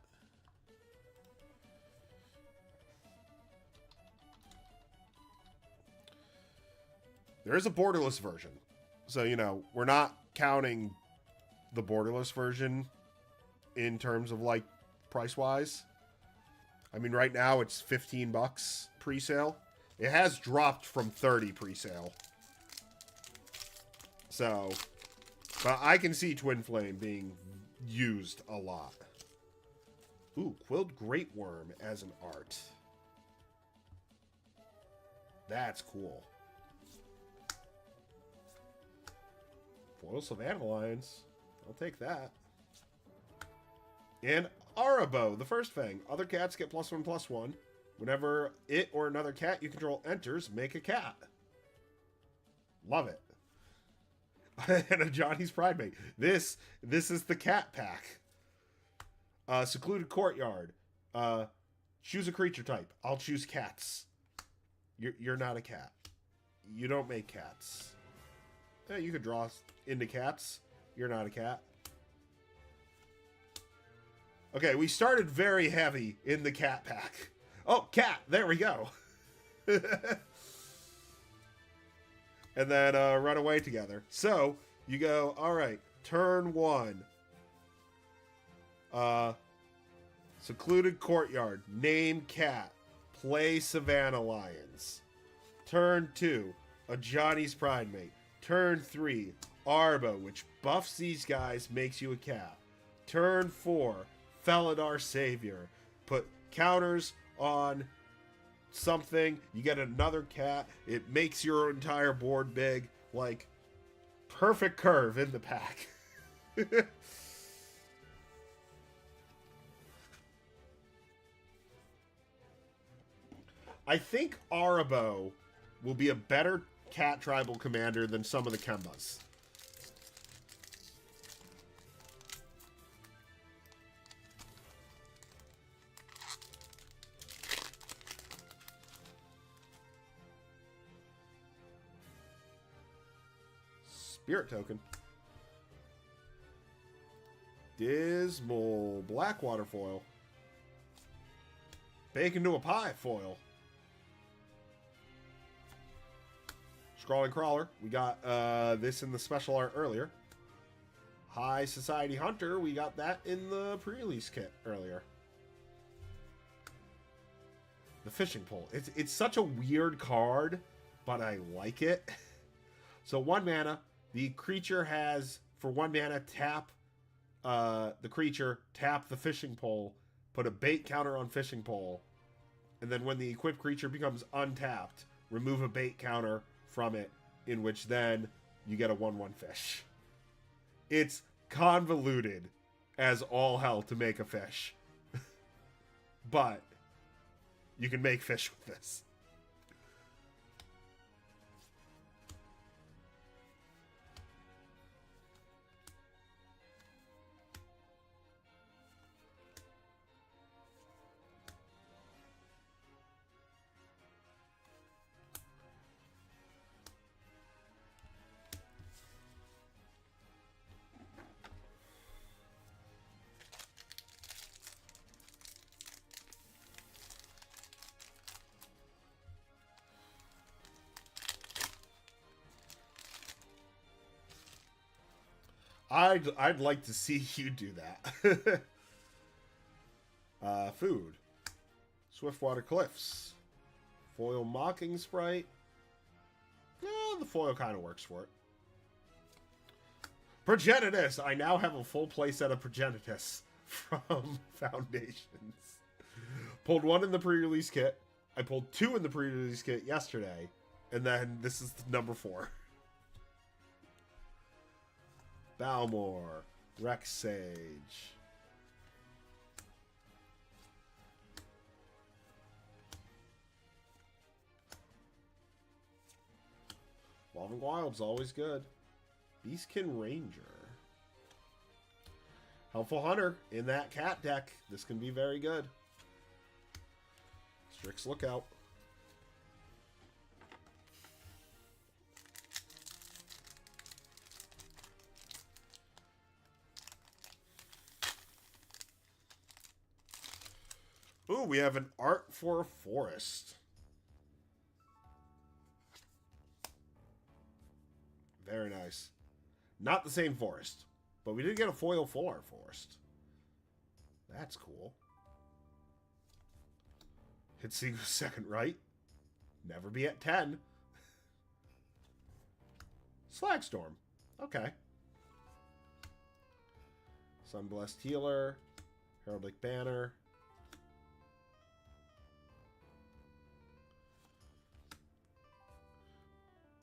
There is a borderless version. So, you know, we're not counting the borderless version in terms of, like, price-wise. I mean, right now it's $15 pre-sale. It has dropped from 30 pre-sale. So, but I can see Twin Flame being used a lot. Ooh, Quilled Great Worm as an art. That's cool. Foil Savannah Lions. I'll take that. And Arabo, the first Fang. Other cats get +1/+1. Whenever it or another cat you control enters, make a cat. Love it. And a Johnny's Pride Mate. This is the cat pack. Secluded Courtyard. Choose a creature type. I'll choose cats. You're not a cat. You don't make cats. You could draw into cats. You're not a cat. Okay, we started very heavy in the cat pack. Oh, cat! There we go. And then run away together. So, you go, alright, turn 1. Secluded Courtyard. Name cat. Play Savannah Lions. Turn 2. A Johnny's Pride Mate. Turn 3. Arbo, which buffs these guys, makes you a cat. Turn 4. Felidar Savior. Put counters on something. You get another cat. It makes your entire board big. Like, perfect curve in the pack. I think Arabo will be a better cat tribal commander than some of the Kembas. Spirit Token. Dismal Blackwater foil. Bacon to a pie foil. Scrawling Crawler. We got this in the special art earlier. High Society Hunter. We got that in the pre-release kit earlier. The Fishing Pole. It's such a weird card, but I like it. So 1 mana. The creature has, for 1 mana, tap the creature, tap the Fishing Pole, put a bait counter on Fishing Pole, and then when the equipped creature becomes untapped, remove a bait counter from it, in which then you get a 1/1 fish. It's convoluted as all hell to make a fish. But you can make fish with this. I'd like to see you do that. Food. Swiftwater Cliffs. Foil Mocking Sprite. Yeah, the foil kind of works for it. Progenitus! I now have a full playset of Progenitus from Foundations. Pulled 1 in the pre-release kit. I pulled 2 in the pre-release kit yesterday. And then this is number 4. Balmor, Rex Sage. Evolving Wild's always good. Beastkin Ranger. Helpful Hunter in that cat deck. This can be very good. Strix Lookout. Ooh, we have an art for a forest. Very nice. Not the same forest, but we did get a foil full art forest. That's cool. Hit single second right. Never be at 10. Slagstorm. Okay. Sunblessed Healer. Heraldic Banner.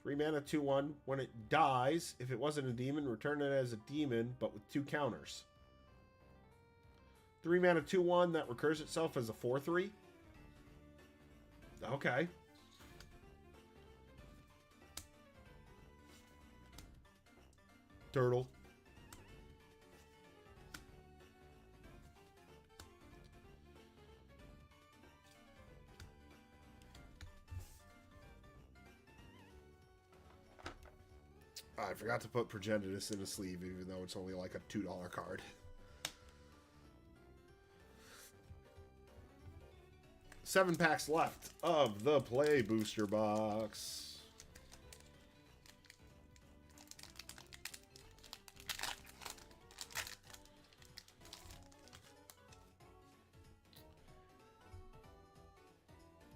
Three mana, 2/1. When it dies, if it wasn't a demon, return it as a demon, but with 2 counters. 3 mana, 2/1 that recurs itself as a 4/3. Okay. Turtle. I forgot to put Progenitus in a sleeve, even though it's only like a $2 card. Seven packs left of the Play Booster Box.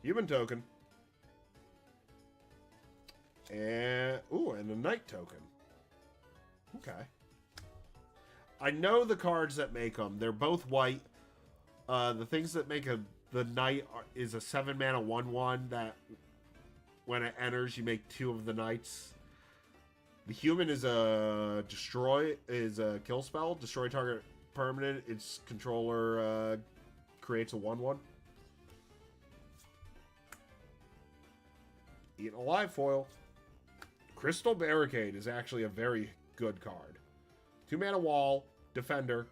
Human token. And, ooh, and a Knight token. Okay. I know the cards that make them. They're both white. The things that make the Knight is a 7 mana 1/1 that when it enters, you make 2 of the Knights. The Human is a kill spell. Destroy target permanent. Its controller creates a 1/1. Eaten Alive foil. Crystal Barricade is actually a very good card. 2 mana wall, defender.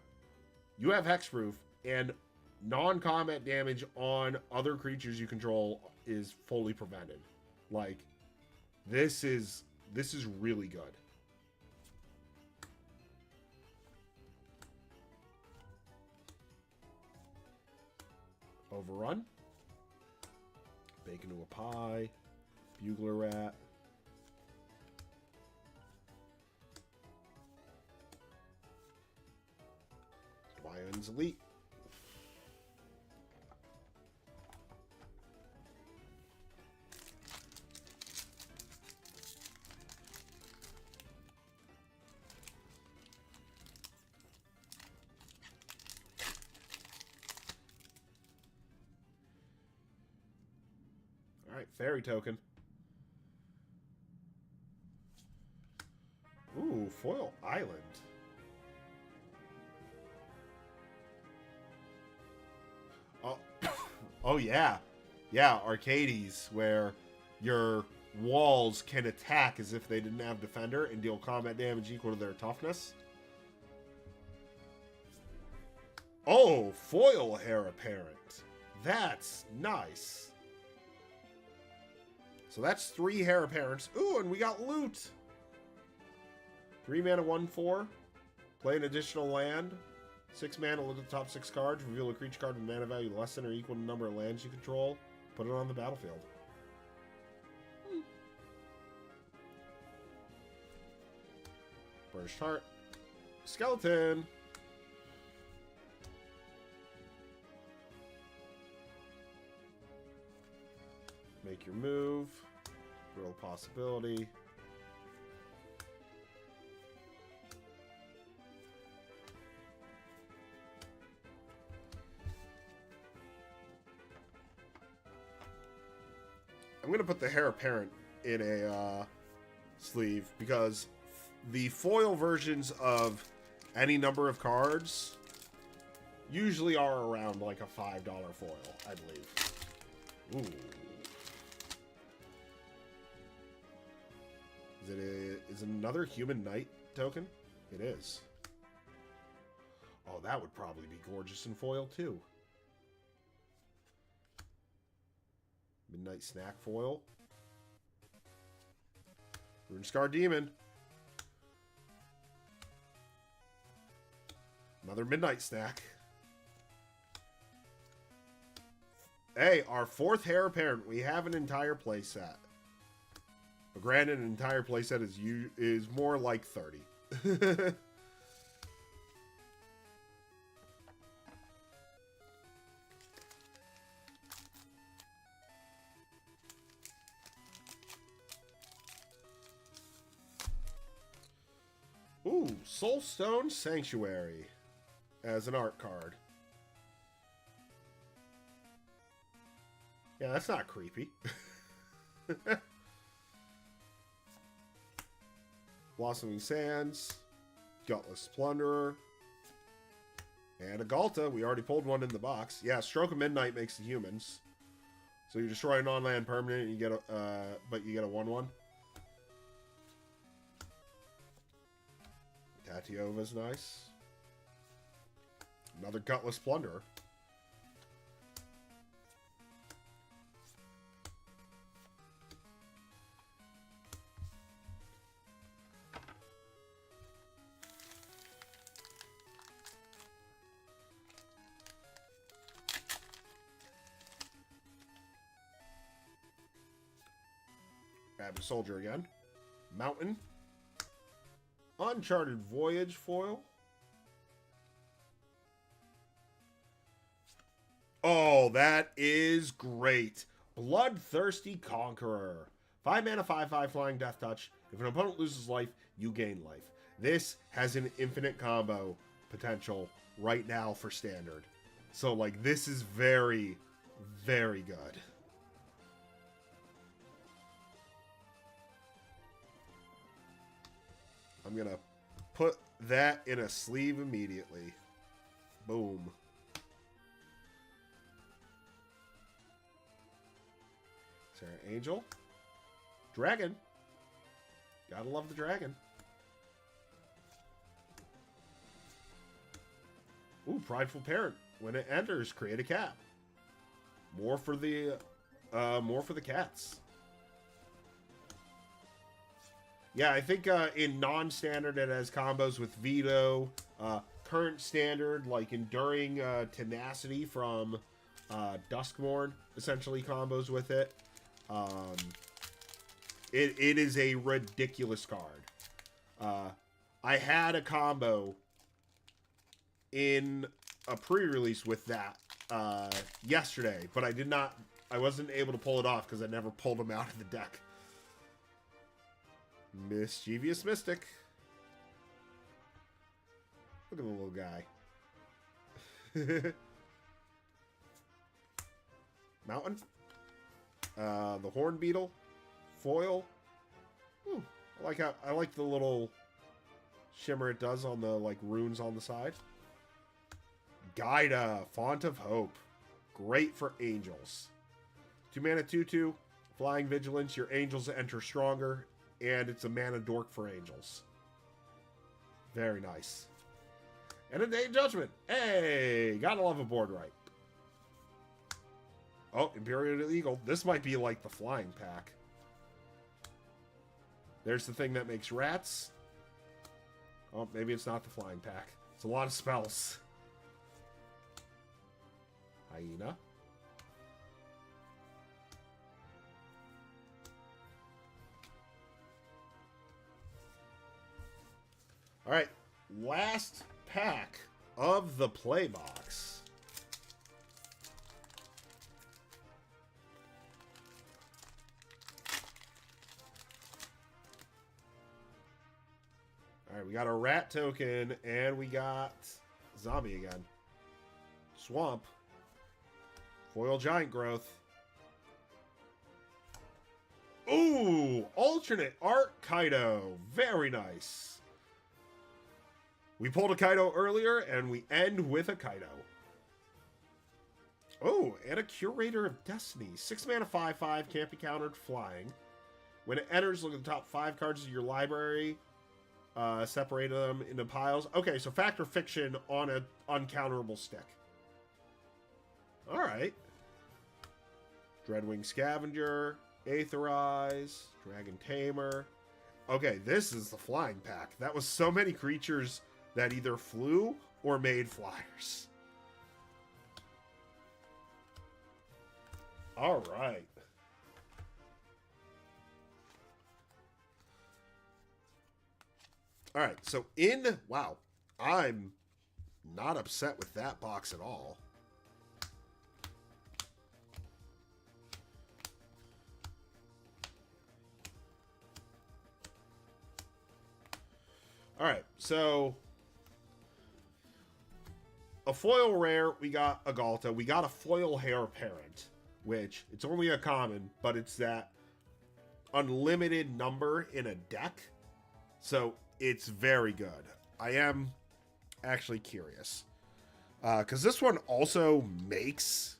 You have hexproof, and non-combat damage on other creatures you control is fully prevented. Like, this is really good. Overrun. Bake into a pie. Bugler Rat. Lions Elite. All right, fairy token. Ooh, foil island. Oh, oh yeah. Yeah, Arcades, where your walls can attack as if they didn't have defender and deal combat damage equal to their toughness. Oh, foil heir apparent. That's nice. So that's 3 heir apparents. Ooh, and we got loot. 3 mana, 1/4. Play an additional land. 6 mana, look at the top 6 cards. Reveal a creature card with mana value less than or equal to the number of lands you control. Put it on the battlefield. Burnished Heart. Skeleton. Make your move. Real possibility. I'm going to put the heir apparent in a sleeve because the foil versions of any number of cards usually are around like a $5 foil, I believe. Ooh. Is it another Human Knight token? It is. Oh, that would probably be gorgeous in foil too. Midnight Snack foil. Runescar Demon. Another Midnight Snack. Hey, our 4th heir apparent. We have an entire playset. But granted, an entire playset is more like 30. Ooh, Soulstone Sanctuary as an art card. Yeah, that's not creepy. Blossoming Sands, Gutless Plunderer, and a Galta. We already pulled one in the box. Yeah, Stroke of Midnight makes the humans. So you destroy a non-land permanent, and you get a, but you get a 1/1. Tatiova's nice. Another Gutless Plunderer. Grab a soldier again. Mountain. Uncharted Voyage foil. Oh, that is great. Bloodthirsty Conqueror. 5 mana, 5/5 flying death touch. If an opponent loses life, you gain life. This has an infinite combo potential right now for standard. So, like, this is very, very good. I'm going to put that in a sleeve immediately. Boom. Sarah Angel. Dragon. Gotta love the dragon. Ooh, Prideful Parent. When it enters, create a cat. More for the cats. Yeah, I think in non-standard it has combos with Veto. Current standard, like Enduring Tenacity from Duskmourn essentially combos with it. It is a ridiculous card. I had a combo in a pre-release with that yesterday, but I wasn't able to pull it off because I never pulled them out of the deck. Mischievous Mystic. Look at the little guy. Mountain. The Horn Beetle. Foil. I like the little shimmer it does on the like runes on the side. Gaida, Font of Hope. Great for angels. 2 mana 2/2. Flying Vigilance. Your angels enter stronger. And it's a mana dork for angels. Very nice. And a Day of Judgment. Hey! Gotta love a board right. Oh, Imperial Eagle. This might be like the flying pack. There's the thing that makes rats. Oh, maybe it's not the flying pack. It's a lot of spells. Hyena. Alright, last pack of the play box. Alright, we got a rat token, and we got zombie again. Swamp. Foil giant growth. Ooh! Alternate art Kaido. Very nice. We pulled a Kaido earlier, and we end with a Kaido. Oh, and a Curator of Destiny. 6 mana 5/5, can't be countered, flying. When it enters, look at the top 5 cards of your library. Separate them into piles. Okay, so Fact or Fiction on an uncounterable stick. Alright. Dreadwing Scavenger, Aetherize, Dragon Tamer. Okay, this is the flying pack. That was so many creatures that either flew or made flyers. All right. All right, so wow, I'm not upset with that box at all. All right, so a foil rare, we got a Galta. We got a foil Heir Apparent, which it's only a common, but it's that unlimited number in a deck. So it's very good. I am actually curious. Because this one also makes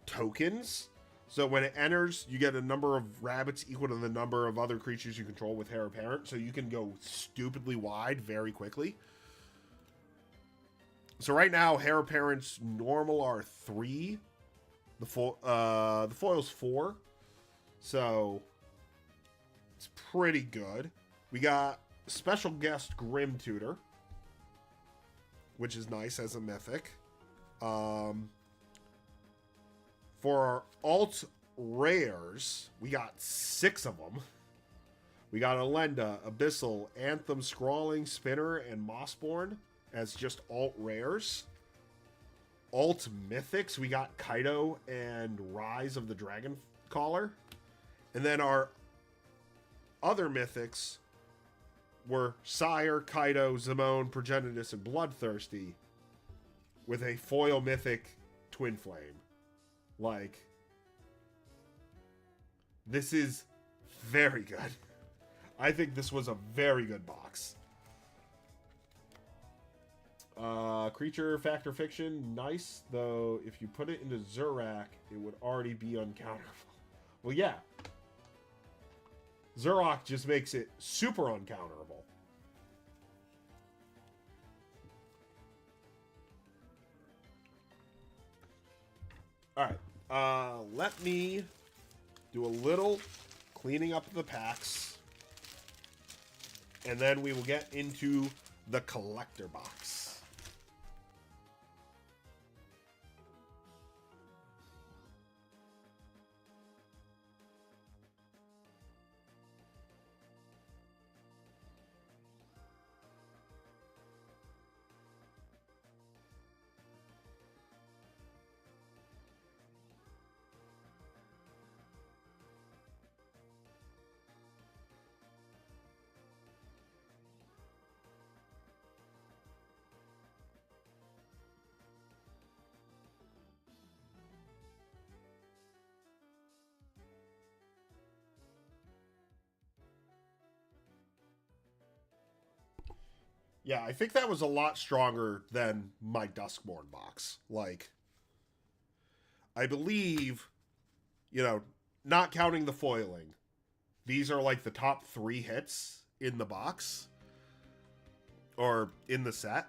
tokens. So when it enters, you get a number of rabbits equal to the number of other creatures you control with Heir Apparent. So you can go stupidly wide very quickly. So right now, Heir Apparent's normal are 3. The foil's 4. So it's pretty good. We got Special Guest Grim Tutor, which is nice as a mythic. For our alt rares, we got 6 of them. We got Elenda, Abyssal, Anthem, Scrawling, Spinner, and Mossborn as just alt rares. Alt mythics, we got Kaido and Rise of the Dragon Caller. And then our other mythics were Sire, Kaido, Zimone, Progenitus, and Bloodthirsty with a foil mythic Twin Flame. Like, this is very good. I think this was a very good box. Creature, Fact or Fiction, nice. Though, if you put it into Zurak, it would already be uncounterable. Well, yeah. Zurak just makes it super uncounterable. Alright. Let me do a little cleaning up of the packs. And then we will get into the collector box. Yeah, I think that was a lot stronger than my Duskborn box. Like, I believe, you know, not counting the foiling, these are like the top 3 hits in the box or in the set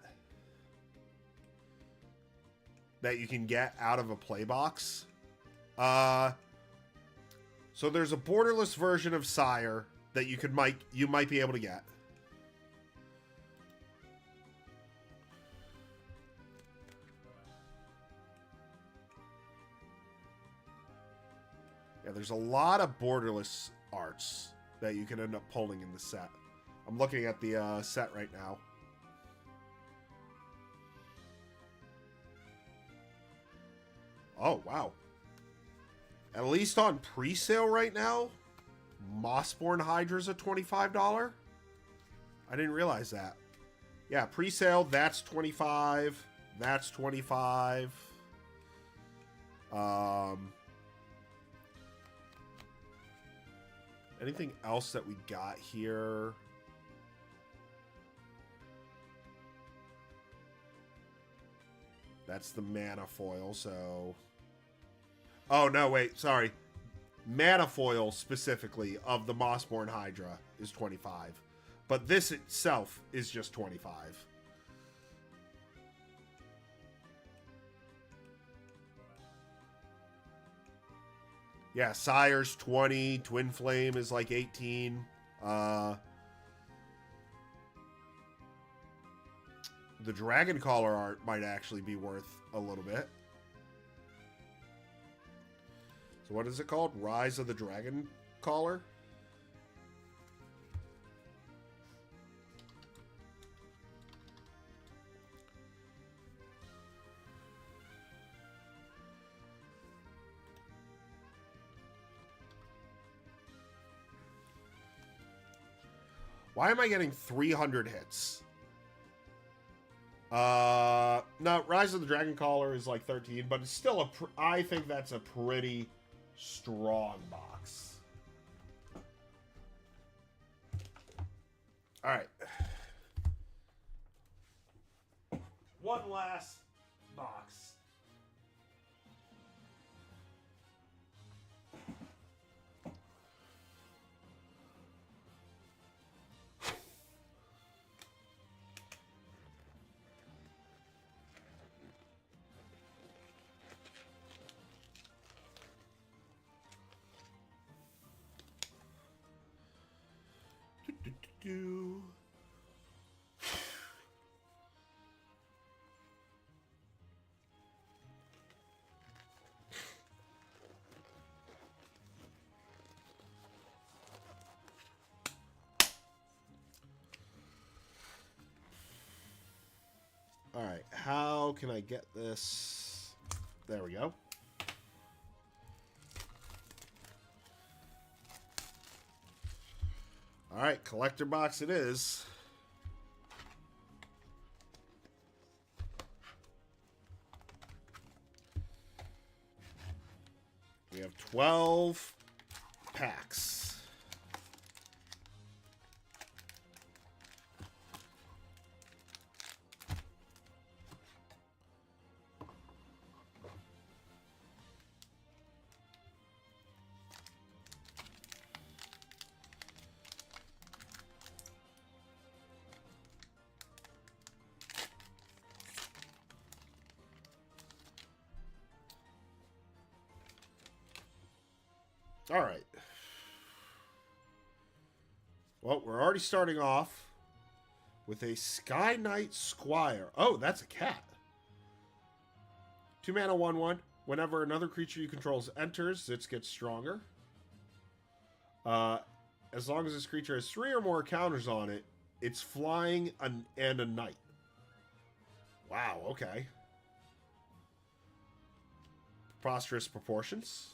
that you can get out of a play box. So there's a borderless version of Sire that you might be able to get. Yeah, there's a lot of borderless arts that you can end up pulling in the set. I'm looking at the set right now. Oh, wow. At least on pre-sale right now, Mossborn Hydra's a $25. I didn't realize that. Yeah, pre-sale, that's $25. That's $25. Anything else that we got here? That's the mana foil, so... Oh, no, wait, sorry. Mana foil, specifically, of the Mossborn Hydra is 25. But this itself is just 25. Yeah, Sire's 20. Twin Flame is like 18. The Dragon Caller art might actually be worth a little bit. So what is it called? Rise of the Dragon Caller? Why am I getting 300 hits? No, Rise of the Dragon Caller is like 13, but it's still I think that's a pretty strong box. All right. One last box. All right, how can I get this? There we go. All right, collector box it is. We have 12 packs. All right. Well, we're already starting off with a Sky Knight Squire. Oh, that's a cat. 2 mana, 1/1. Whenever another creature you control enters, it gets stronger. As long as this creature has 3 or more counters on it, it's flying and a knight. Wow, okay. Preposterous Proportions.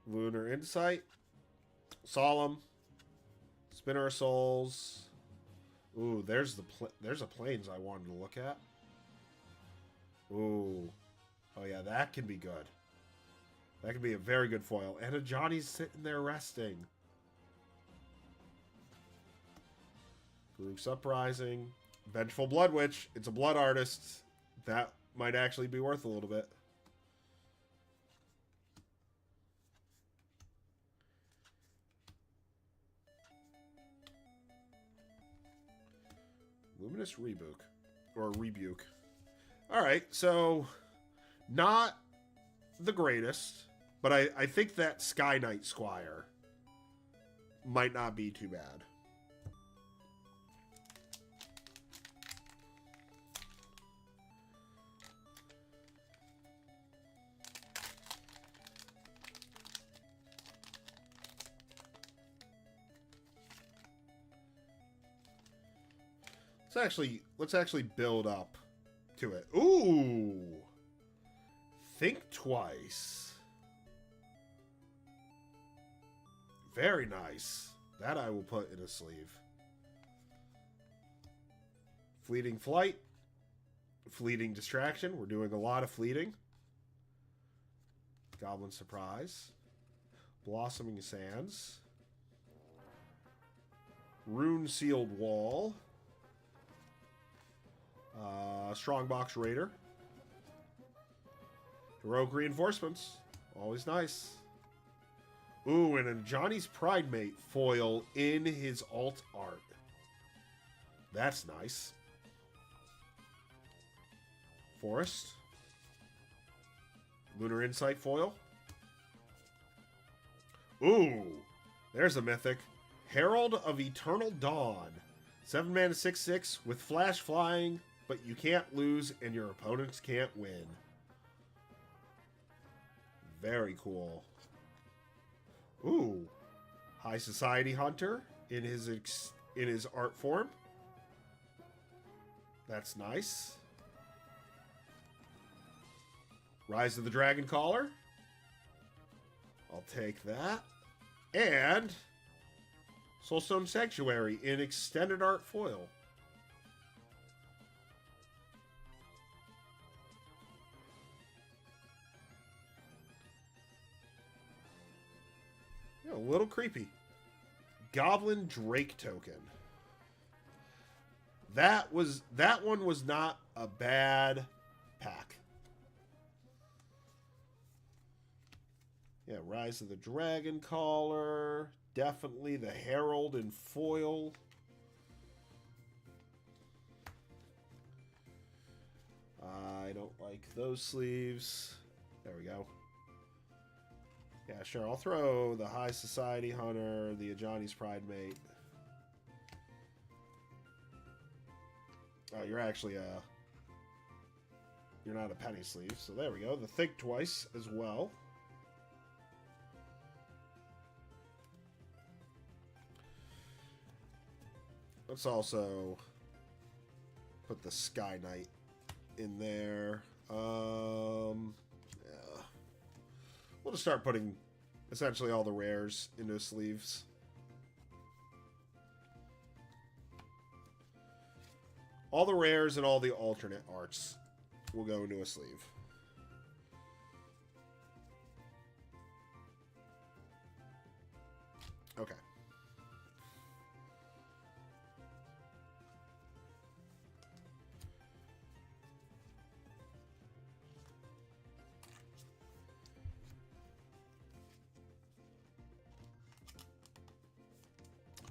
Lunar Insight. Solemn. Spinner of Souls. Ooh, there's a Plains I wanted to look at. Ooh. Oh yeah, that can be good. That could be a very good foil. And a Johnny's sitting there resting. Garruk's Uprising. Vengeful Blood Witch. It's a blood artist. That might actually be worth a little bit. Luminous Rebuke. Or Rebuke. Alright, so not the greatest, but I think that Sky Knight Squire might not be too bad. Let's actually build up to it. Ooh! Think Twice. Very nice. That I will put in a sleeve. Fleeting Flight. Fleeting Distraction. We're doing a lot of fleeting. Goblin Surprise. Blossoming Sands. Rune Sealed Wall. Strongbox Raider. Heroic Reinforcements. Always nice. Ooh, and a Johnny's Pride Mate foil in his alt art. That's nice. Forest. Lunar Insight foil. Ooh, there's a mythic. Herald of Eternal Dawn. 7 mana 6/6 with flash flying, but you can't lose and your opponents can't win. Very cool. Ooh. High Society Hunter in his art form. That's nice. Rise of the Dragon Caller. I'll take that. And Soulstone Sanctuary in extended art foil. A little creepy. Goblin Drake token. That one was not a bad pack. Yeah, Rise of the Dragon Caller. Definitely the Herald in foil. I don't like those sleeves. There we go. Yeah, sure. I'll throw the High Society Hunter, the Ajani's Pride Mate. Oh, you're actually you're not a penny sleeve, so there we go. The Think Twice as well. Let's also put the Sky Knight in there. Yeah. We'll just start putting essentially all the rares into sleeves. All the rares and all the alternate arts will go into a sleeve. Okay.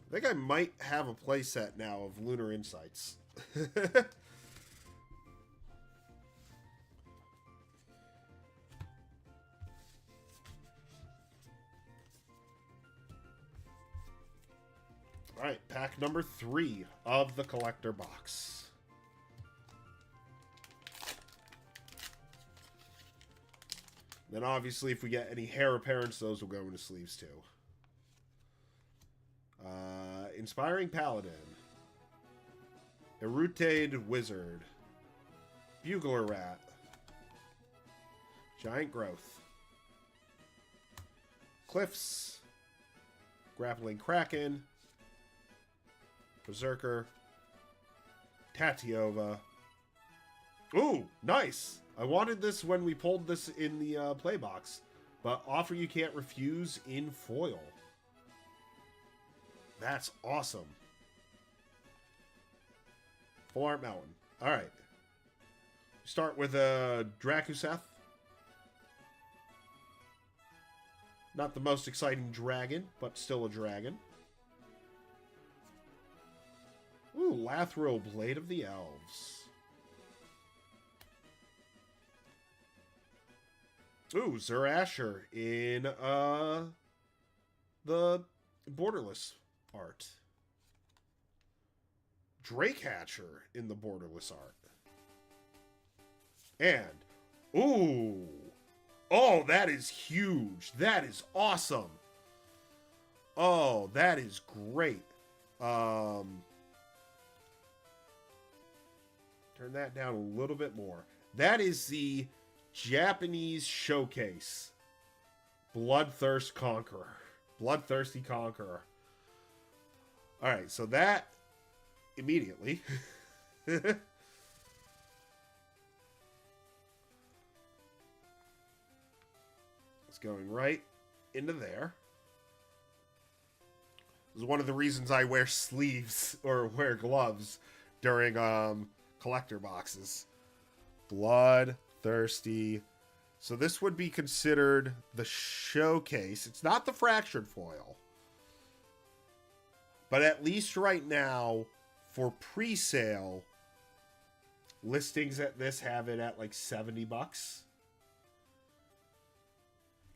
I think I might have a playset now of Lunar Insights. Alright, pack number 3 of the collector box. Then obviously if we get any heir apparents, those will go into sleeves too. Inspiring Paladin. Eruted Wizard. Bugler Rat. Giant Growth. Cliffs. Grappling Kraken. Berserker. Tatiova. Ooh, nice! I wanted this when we pulled this in the play box, but Offer You Can't Refuse in foil. That's awesome. Full Art Mountain. All right. Start with a Drakuseth. Not the most exciting dragon, but still a dragon. Ooh, Lathril, Blade of the Elves. Ooh, Zerasher in the Borderless art. Drakehatcher in the Borderless art. And, ooh. Oh, that is huge. That is awesome. Oh, that is great. Turn that down a little bit more. That is the Japanese showcase. Bloodthirst Conqueror. Bloodthirsty Conqueror. Alright, so that immediately. It's going right into there. This is one of the reasons I wear sleeves or wear gloves during collector boxes. Bloodthirsty. So this would be considered the showcase. It's not the fractured foil. But at least right now, for pre-sale, listings at this have it at like 70 bucks.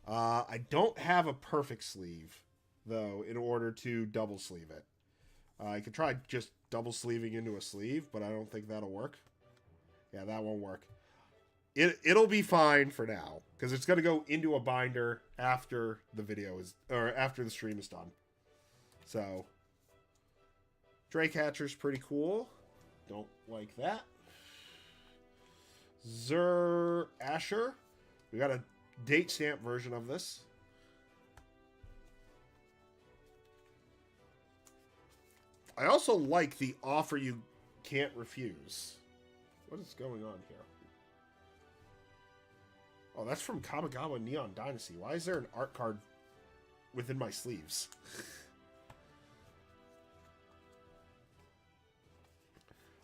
I don't have a perfect sleeve, though, in order to double sleeve it. I could try just double sleeving into a sleeve, but I don't think that'll work. Yeah, that won't work. It'll be fine for now, because it's going to go into a binder after the video is, or after the stream is done. So, Drakehatcher's pretty cool. Don't like that. Asher. We got a date stamp version of this. I also like the offer you can't refuse. What is going on here? Oh, that's from Kamigawa Neon Dynasty. Why is there an art card within my sleeves?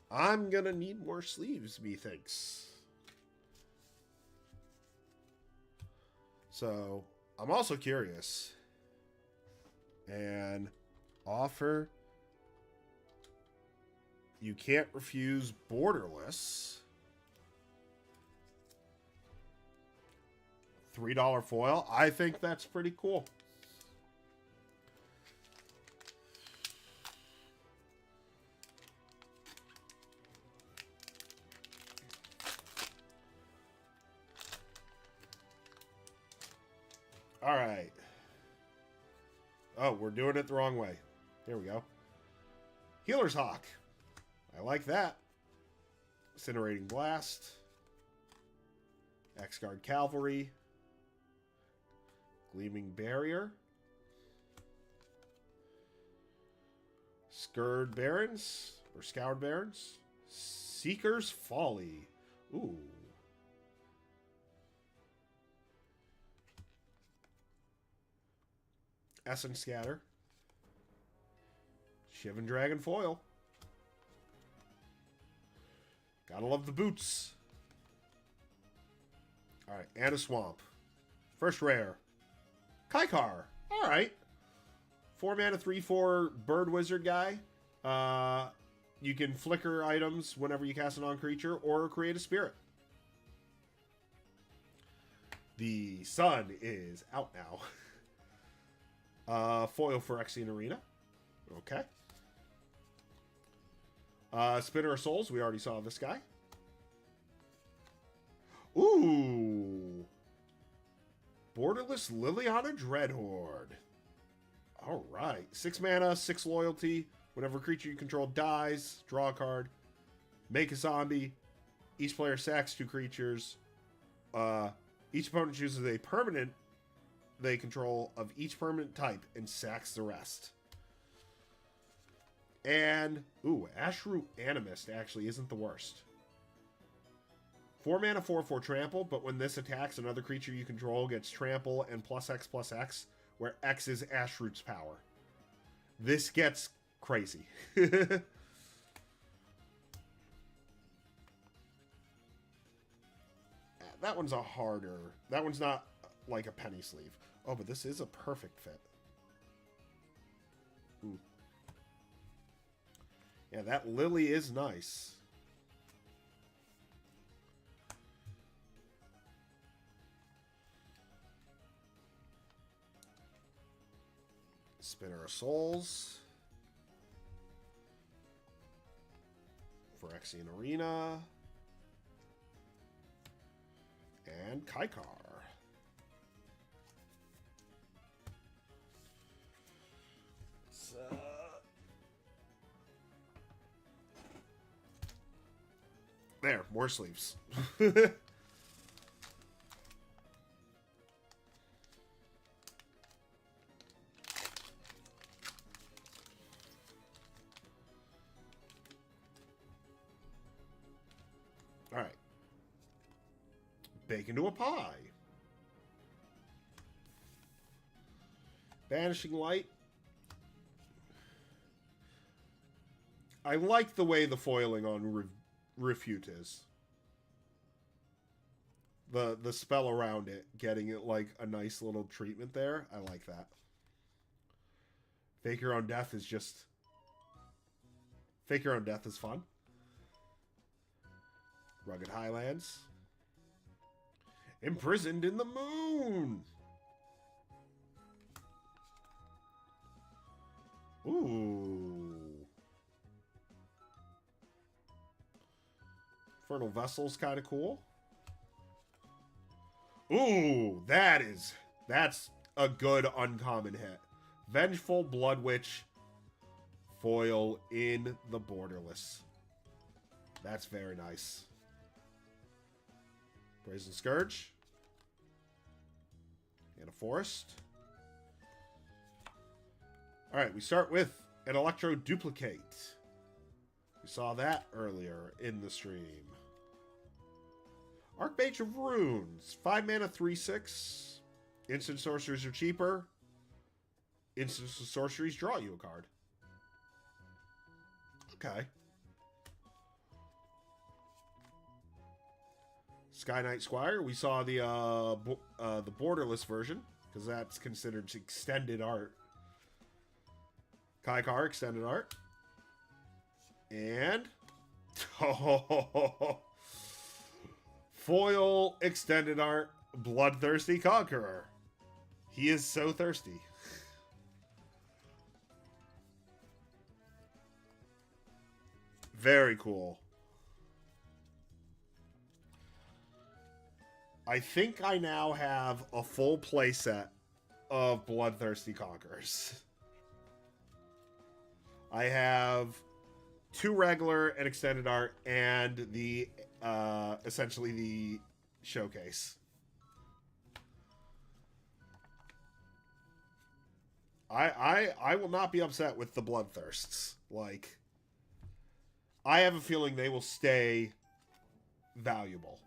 I'm gonna need more sleeves, methinks. So, I'm also curious. And offer. You can't refuse Borderless. $3 foil. I think that's pretty cool. All right. Oh, we're doing it the wrong way. Here we go. Healer's Hawk. I like that. Incinerating Blast. X-Guard Cavalry. Gleaming Barrier. Scoured Barons. Or Scoured Barons. Seeker's Folly. Ooh. Essence Scatter. Shivan Dragon Foil. Gotta love the boots. Alright, and a Swamp. First rare. Kaikar. Alright. 4 mana, 3/4 Bird Wizard guy. You can flicker items whenever you cast a non-creature or create a spirit. The sun is out now. Foil for Phyrexian Arena. Okay. Spinner of Souls. We already saw this guy. Ooh. Borderless Liliana Dreadhorde. Alright. 6 mana, 6 loyalty. Whenever a creature you control dies, draw a card. Make a zombie. Each player sacks 2 creatures. Each opponent chooses a permanent they control of each permanent type and sacks the rest. And, ooh, Ashroot Animist actually isn't the worst. 4 mana, 4/4 trample, but when this attacks, another creature you control gets trample and +X/+X, where X is Ashroot's power. This gets crazy. that one's a harder. That one's not like a penny sleeve. Oh, but this is a perfect fit. Ooh. Yeah, that lily is nice. Spinner of Souls. Phyrexian Arena. And Kaikar. There, more sleeves. All right. Bake into a pie. Vanishing Light. I like the way the foiling on Refute is. The spell around it, getting it like a nice little treatment there. I like that. Fake Your Own Death is just... Fake Your Own Death is fun. Rugged Highlands. Imprisoned in the Moon. Ooh. Infernal Vessel's kind of cool. Ooh, that's a good uncommon hit. Vengeful Blood Witch foil in the Borderless. That's very nice. Brazen Scourge. And a Forest. Alright, we start with an Electro Duplicate. We saw that earlier in the stream. Archmage of Runes. 5 mana, 3/6. Instant sorceries are cheaper. Instant sorceries draw you a card. Okay. Sky Knight Squire. We saw the borderless version, because that's considered extended art. Kaikar, extended art. And... foil extended art, Bloodthirsty Conqueror. He is so thirsty. Very cool. I think I now have a full playset of Bloodthirsty Conquerors. I have 2 regular and extended art and the essentially the showcase. I will not be upset with the Bloodthirsts. Like, I have a feeling they will stay valuable.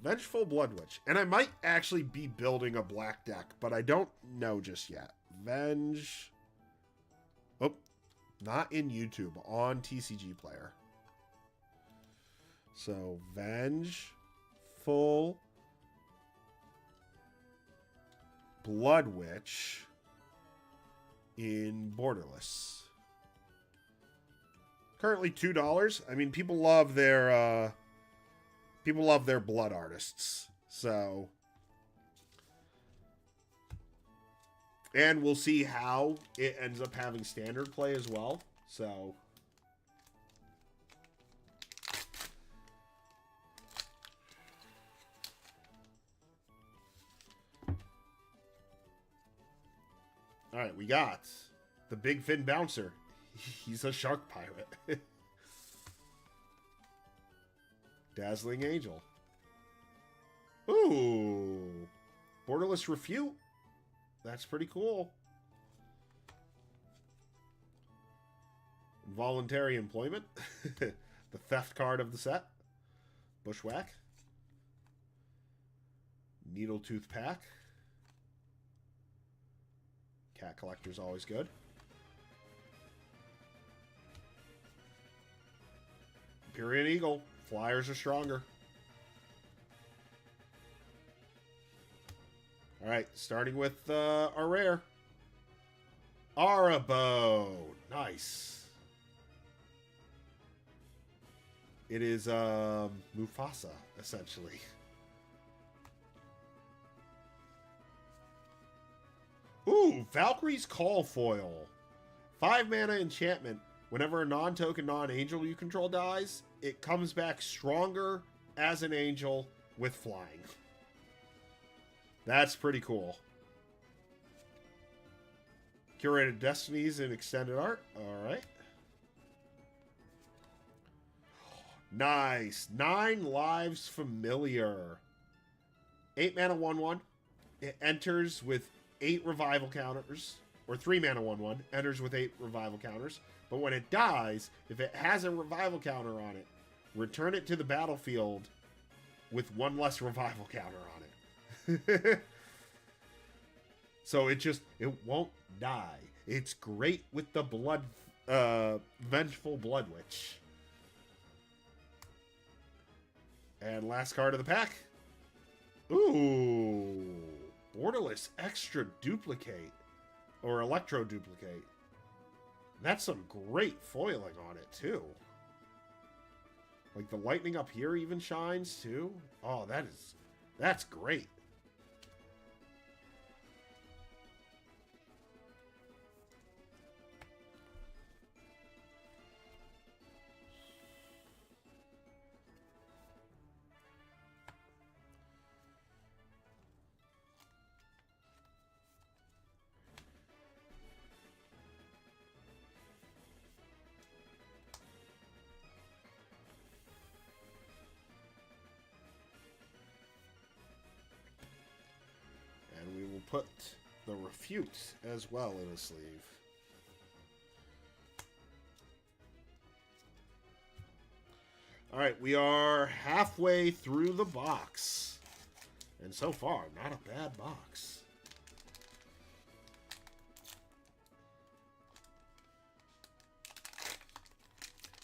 Vengeful Blood Witch. And I might actually be building a black deck, but I don't know just yet. Venge. Oh, not in YouTube, on TCG Player. So, Vengeful Blood Witch in Borderless. Currently $2. I mean, people love their blood artists. So, and we'll see how it ends up having standard play as well. So, all right, we got the Big Fin Bouncer. He's a shark pirate. Dazzling Angel. Ooh. Borderless Refute. That's pretty cool. Involuntary Employment. The theft card of the set. Bushwhack. Needletooth Pack. Cat Collector's always good. Empyrean Eagle. Flyers are stronger. Alright, starting with our rare. Arabo. Nice. It is Mufasa, essentially. Ooh, Valkyrie's Call Foil. 5 mana enchantment. Whenever a non-token, non-angel you control dies, it comes back stronger as an angel with flying. That's pretty cool. Curated Destinies in extended art. Alright. Nice. 9 lives familiar. 8 mana 1/1. It enters with 8 revival counters. Or 3 mana 1/1. Enters with 8 revival counters. But when it dies, if it has a revival counter on it, return it to the battlefield with 1 less revival counter on it. So it won't die. It's great with the Vengeful Blood Witch. And last card of the pack. Ooh. Borderless Extra Duplicate. Or Electro Duplicate. That's some great foiling on it, too. Like, the lightning up here even shines, too. Oh, that's great. And we will put the Refute as well in a sleeve. Alright, we are halfway through the box. And so far, not a bad box.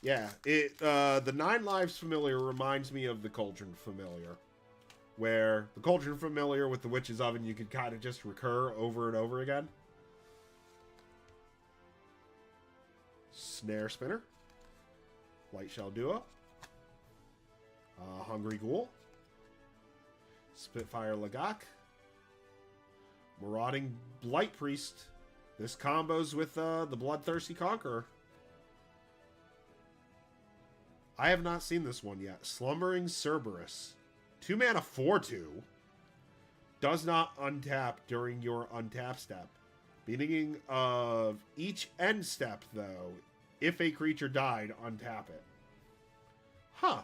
Yeah, the 9 lives familiar reminds me of the Cauldron familiar. Where the Cauldron familiar with the Witch's Oven, you could kind of just recur over and over again. Snare Spinner. Lightshell Duo. Hungry Ghoul. Spitfire Lagak. Marauding Blight Priest. This combos with the Bloodthirsty Conqueror. I have not seen this one yet. Slumbering Cerberus. 2 mana 4/2. Does not untap during your untap step. Beginning of each end step, though, if a creature died, untap it. Huh.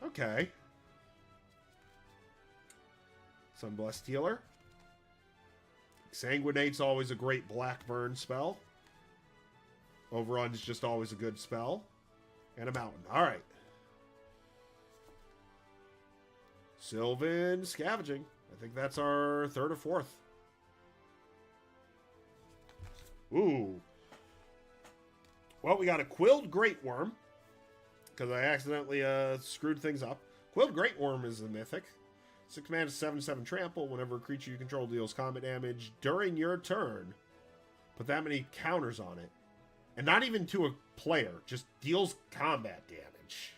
Okay. Sunblessed Healer. Sanguinate's always a great black burn spell. Overrun's just always a good spell. And a mountain. Alright. Sylvan Scavenging. I think that's our 3rd or 4th. Ooh. Well, we got a Quilled Great Worm. Because I accidentally screwed things up. Quilled Great Worm is a mythic. 6 mana, 7/7 trample. Whenever a creature you control deals combat damage during your turn, put that many counters on it. And not even to a player. Just deals combat damage.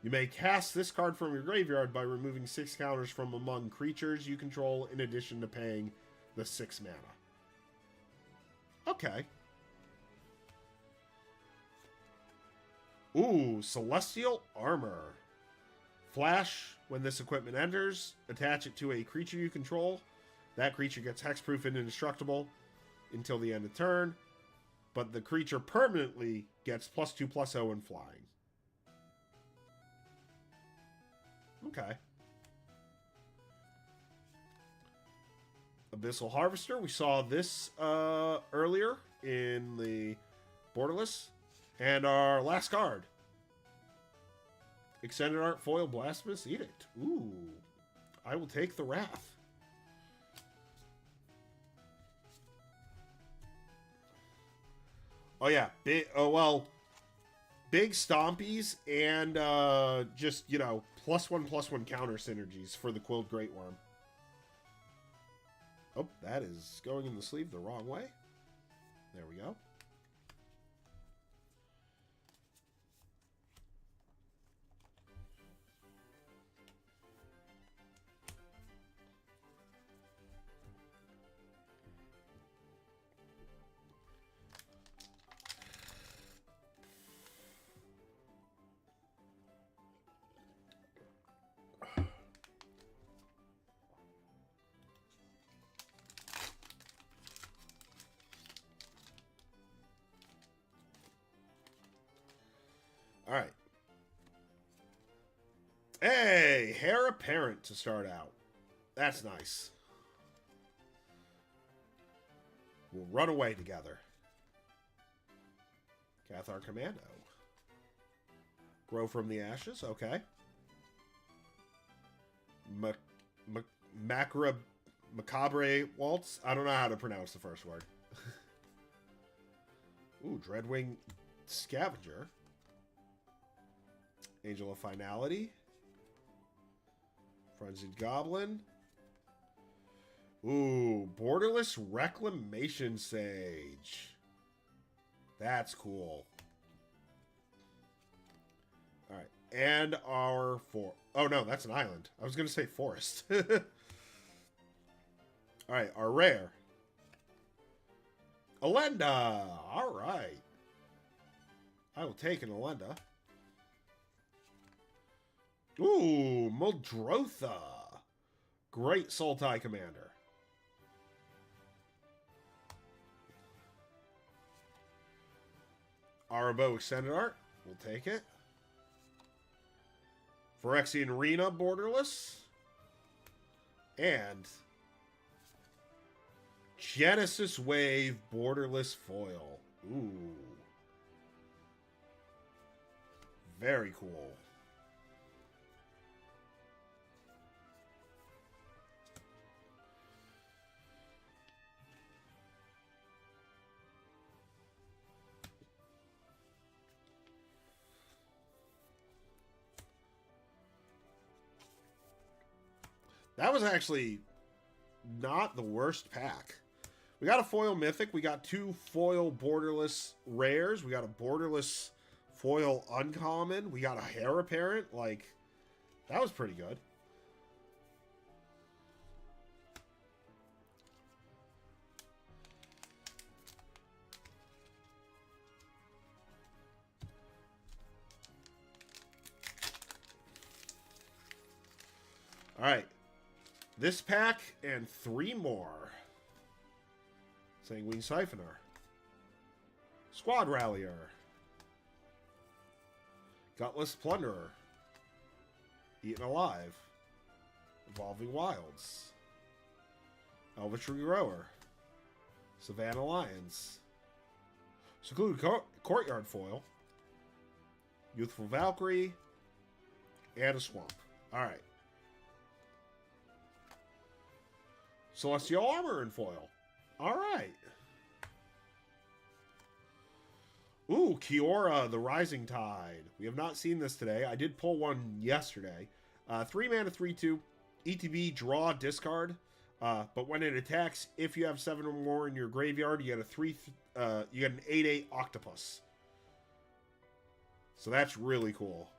You may cast this card from your graveyard by removing 6 counters from among creatures you control in addition to paying the 6 mana. Okay. Ooh, Celestial Armor. Flash, when this equipment enters, attach it to a creature you control. That creature gets hexproof and indestructible until the end of turn. But the creature permanently gets +2/+0 in flying. Okay. Abyssal Harvester. We saw this earlier in the Borderless. And our last card. Extended Art Foil Blasphemous Edict. Ooh. I will take the Wrath. Oh, yeah. Big stompies and just, +1/+1 counter synergies for the Quilled Great Worm. Oh, that is going in the sleeve the wrong way. There we go. All right. Hey, Heir Apparent to start out. That's nice. We'll run away together. Cathar Commando. Grow from the ashes. Okay. Macabre Waltz. I don't know how to pronounce the first word. Ooh, Dreadwing Scavenger. Angel of Finality. Frenzied Goblin. Ooh, Borderless Reclamation Sage. That's cool. Alright. And our oh no, that's an island. I was going to say forest. Alright, our rare. Elenda. Alright. I will take an Elenda. Ooh, Muldrotha. Great Sultai Commander. Arabo Extended Art. We'll take it. Phyrexian Arena Borderless. And Genesis Wave Borderless Foil. Ooh. Very cool. That was actually not the worst pack. We got a foil mythic. We got 2 foil borderless rares. We got a borderless foil uncommon. We got a Heir Apparent. Like, that was pretty good. All right. This pack and 3 more. Sanguine Siphoner. Squad Rallier. Gutless Plunderer. Eaten Alive. Evolving Wilds. Elvish Grower. Savannah Lions. Secluded Courtyard Foil. Youthful Valkyrie. And a Swamp. Alright. Celestial Armor in foil. Alright. Ooh, Kiora, the Rising Tide. We have not seen this today. I did pull one yesterday. 3 mana, 3/2. ETB, draw, discard. But when it attacks, if you have 7 or more in your graveyard, you get an 8/8 Octopus. So that's really cool.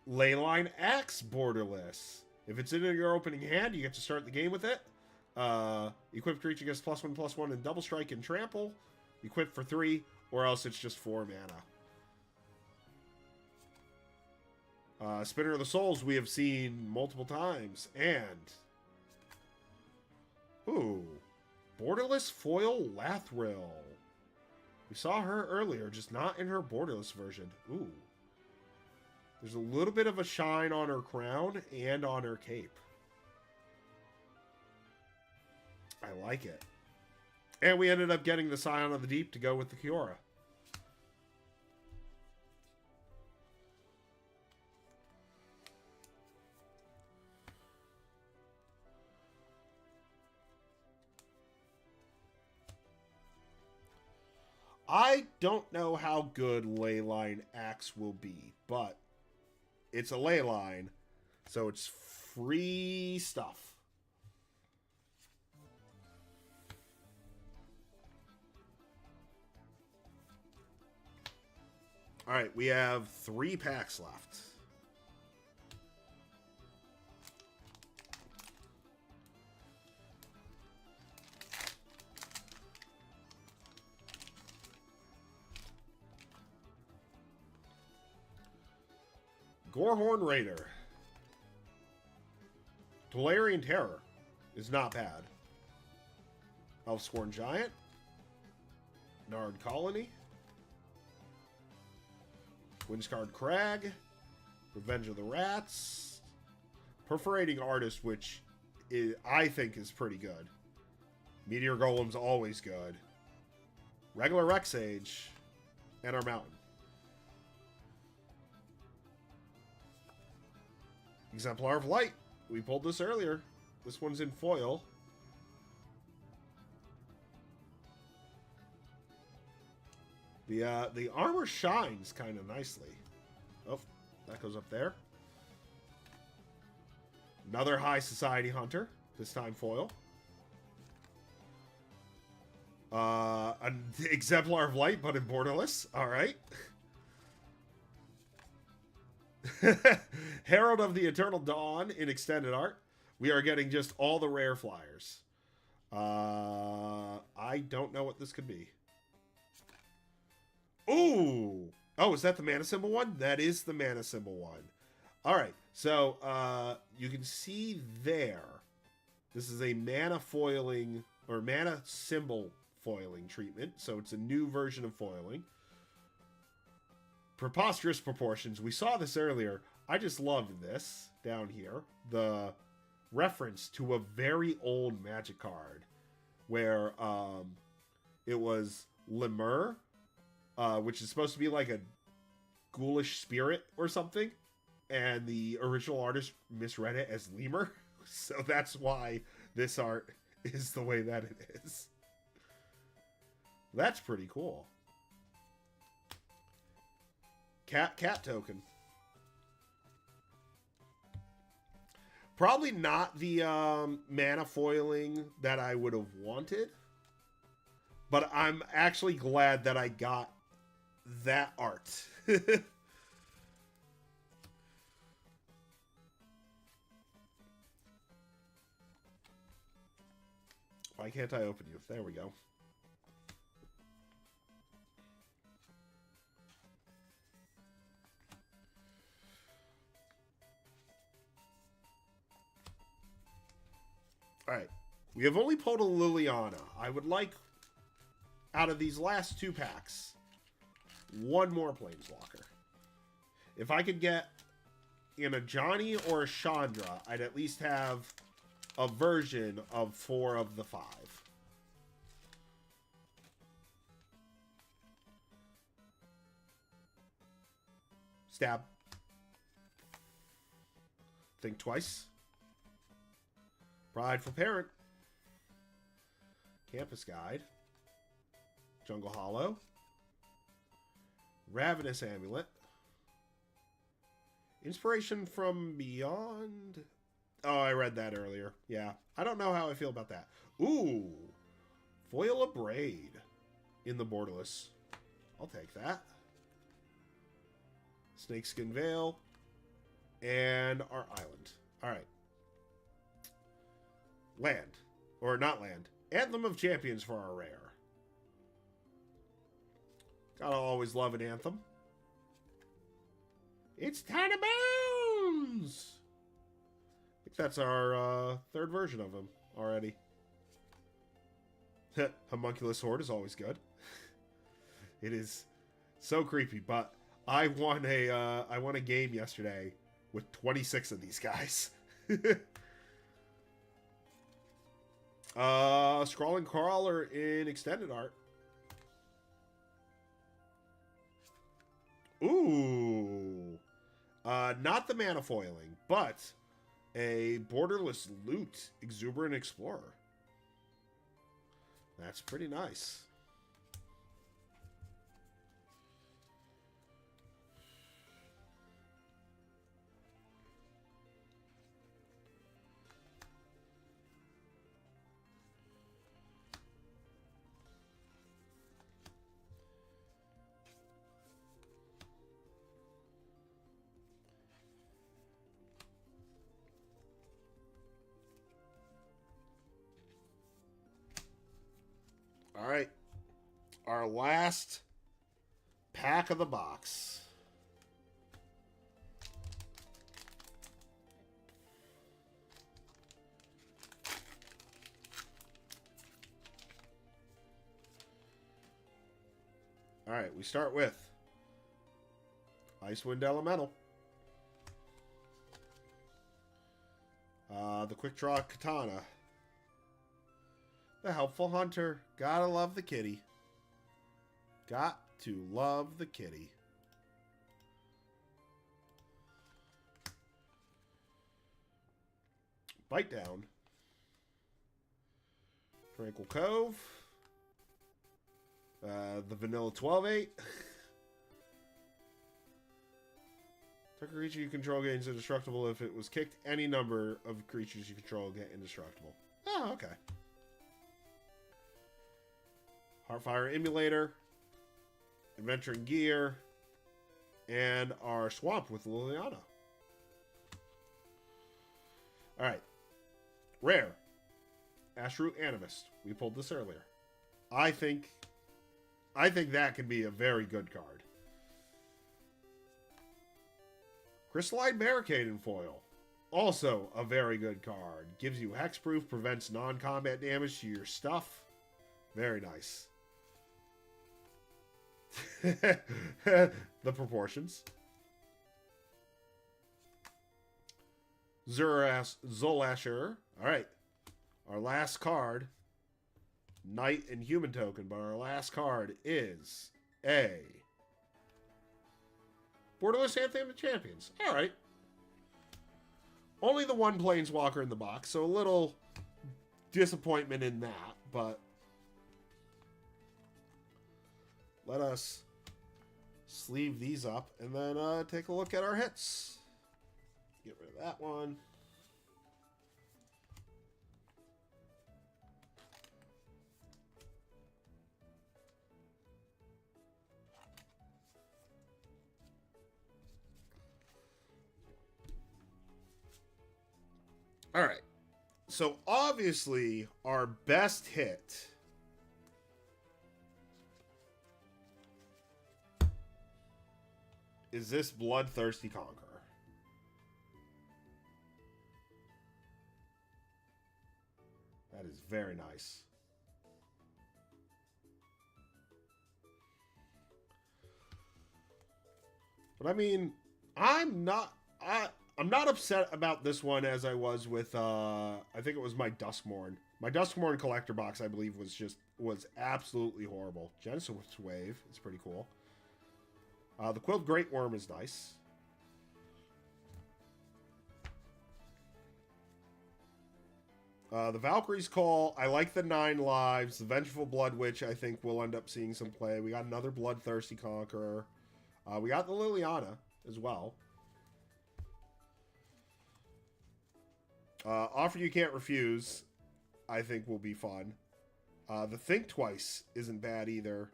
Leyline Axe Borderless. If it's in your opening hand, you get to start the game with it. Equipped creature gets +1/+1 and double strike and trample. Equip for 3, or else it's just 4 mana. Spinner of the Souls we have seen multiple times. And ooh, borderless foil Lathril. We saw her earlier, just not in her borderless version. Ooh. There's a little bit of a shine on her crown and on her cape. I like it. And we ended up getting the Scion of the Deep to go with the Kiora. I don't know how good Leyline Axe will be, but it's a Leyline, so it's free stuff. All right, we have 3 packs left. Gorehorn Raider. Tolarian Terror is not bad. Elfscorn Giant. Nard Colony. Windscarred Crag. Revenge of the Rats. Perforating Artist, which I think is pretty good. Meteor Golem's always good. Regular Rexage. And our Mountain. Exemplar of Light. We pulled this earlier. This one's in foil. The armor shines kind of nicely. Oh, that goes up there. Another High Society Hunter. This time foil. An Exemplar of Light, but in borderless. All right. Herald of the Eternal Dawn in extended art. We are getting just all the rare flyers. I don't know what this could be. Ooh! Oh, is that the mana symbol one? That is the mana symbol one. Alright, so you can see there. This is a mana foiling, or mana symbol foiling treatment. So it's a new version of foiling. Preposterous proportions. We saw this earlier. I just love this down here. The reference to a very old Magic card where it was Lemur, which is supposed to be like a ghoulish spirit or something, and the original artist misread it as lemur. So that's why this art is the way that it is. That's pretty cool. Cat token. Probably not the mana foiling that I would have wanted. But I'm actually glad that I got that art. Why can't I open you? There we go. Alright, we have only pulled a Liliana. I would like, out of these last 2 packs, one more Planeswalker. If I could get in a Johnny or a Chandra, I'd at least have a version of 4 of the 5. Stab. Think twice. Prideful Parent. Campus Guide. Jungle Hollow. Ravenous Amulet. Inspiration from Beyond. Oh, I read that earlier. Yeah. I don't know how I feel about that. Ooh. Foil a Braid in the borderless. I'll take that. Snakeskin Veil. And our island. Alright. Land. Or not land. Anthem of Champions for our rare. Gotta always love an anthem. It's Tiny Bones! I think that's our 3rd version of him already. Homunculus Horde is always good. It is so creepy, but I won a game yesterday with 26 of these guys. Scrawling Crawler in extended art. Ooh. Not the mana foiling, but a borderless loot, Exuberant Explorer. That's pretty nice. our last pack of the box. All right, we start with Icewind Elemental. The Quick Draw Katana. The Helpful Hunter. Gotta love the kitty. Got to love the kitty. Bite Down. Tranquil Cove. The Vanilla 12-8. Target creature you control gains indestructible if it was kicked. Any number of creatures you control get indestructible. Oh, okay. Heartfire Emulator. Adventuring Gear. And our Swamp with Liliana. Alright. Rare. Ashroot Animist. We pulled this earlier. I think that can be a very good card. Crystalline Barricade in foil. Also a very good card. Gives you hexproof, prevents non-combat damage to your stuff. Very nice. The proportions. Zolasher. Alright. Our last card. Knight and Human Token, but our last card is a Borderless Anthem of Champions. Alright. Only the one Planeswalker in the box, so a little disappointment in that, but let us sleeve these up and then take a look at our hits. Get rid of that one. All right. So obviously our best hit is this Bloodthirsty Conqueror. That is very nice. But I mean, I'm not upset about this one as I was with I think it was my Duskmourn. My Duskmourn collector box, I believe, was absolutely horrible. Genesis Wave is pretty cool. The Quilled Great Worm is nice. The Valkyrie's Call. I like the 9 lives. The Vengeful Blood Witch, I think, will end up seeing some play. We got another Bloodthirsty Conqueror. We got the Liliana as well. Offer You Can't Refuse, I think, will be fun. The Think Twice isn't bad either.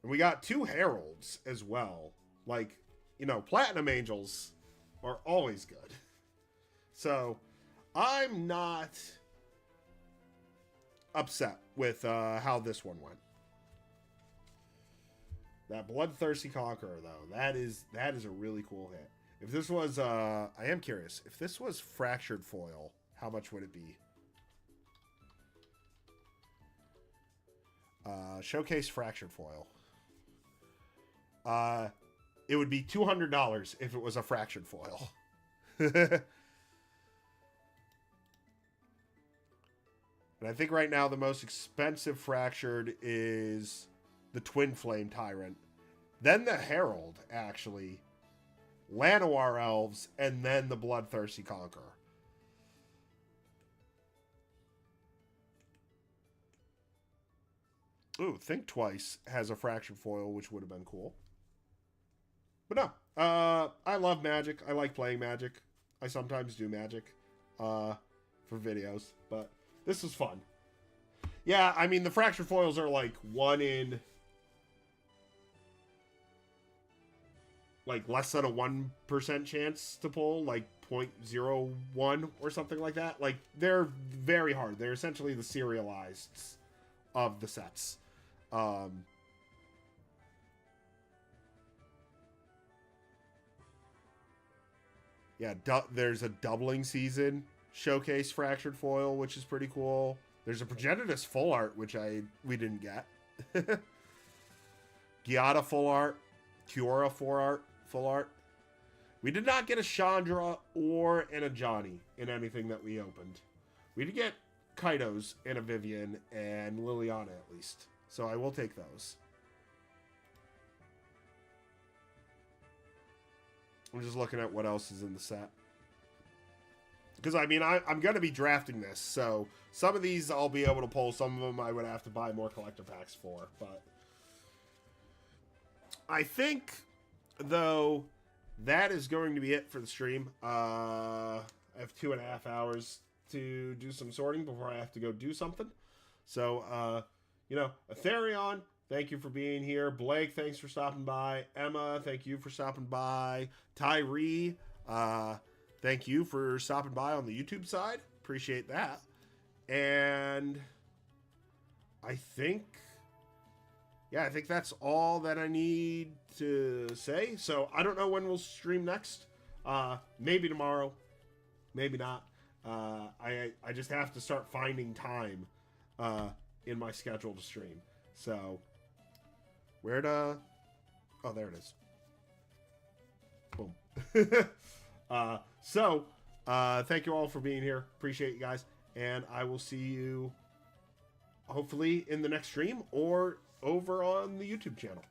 And we got 2 Heralds as well. Like, you know, Platinum Angels are always good. So, I'm not upset with how this one went. That Bloodthirsty Conqueror, though, that is a really cool hit. If this was, I am curious, if this was Fractured Foil, how much would it be? Showcase Fractured Foil. It would be $200 if it was a Fractured Foil. And I think right now the most expensive Fractured is the Twin Flame Tyrant. Then the Herald, actually. Llanowar Elves, and then the Bloodthirsty Conqueror. Ooh, Think Twice has a Fractured Foil, which would have been cool. But no, I love Magic. I like playing Magic. I sometimes do Magic for videos, but this was fun. Yeah, I mean, the Fractured Foils are like 1 in... like less than a 1% chance to pull, like 0.01 or something like that. Like, they're very hard. They're essentially the serialized of the sets. Yeah, there's a doubling season showcase fractured foil, which is pretty cool. There's a Progenitus full art, which we didn't get. Giada full art, Kiora full art. We did not get a Chandra or an Ajani in anything that we opened. We did get Kaidos and a Vivian and Liliana at least. So I will take those. I'm just looking at what else is in the set. Because, I mean, I'm going to be drafting this. So some of these I'll be able to pull. Some of them I would have to buy more collector packs for. But I think, though, that is going to be it for the stream. I have 2.5 hours to do some sorting before I have to go do something. So, you know, Aetherion, thank you for being here. Blake, thanks for stopping by. Emma, thank you for stopping by. Tyree, thank you for stopping by on the YouTube side. Appreciate that. And I think, yeah, I think that's all that I need to say. So I don't know when we'll stream next. Maybe tomorrow, maybe not. I just have to start finding time in my schedule to stream. So where to? Oh, there it is. Boom. Thank you all for being here. Appreciate you guys. And I will see you hopefully in the next stream or over on the YouTube channel.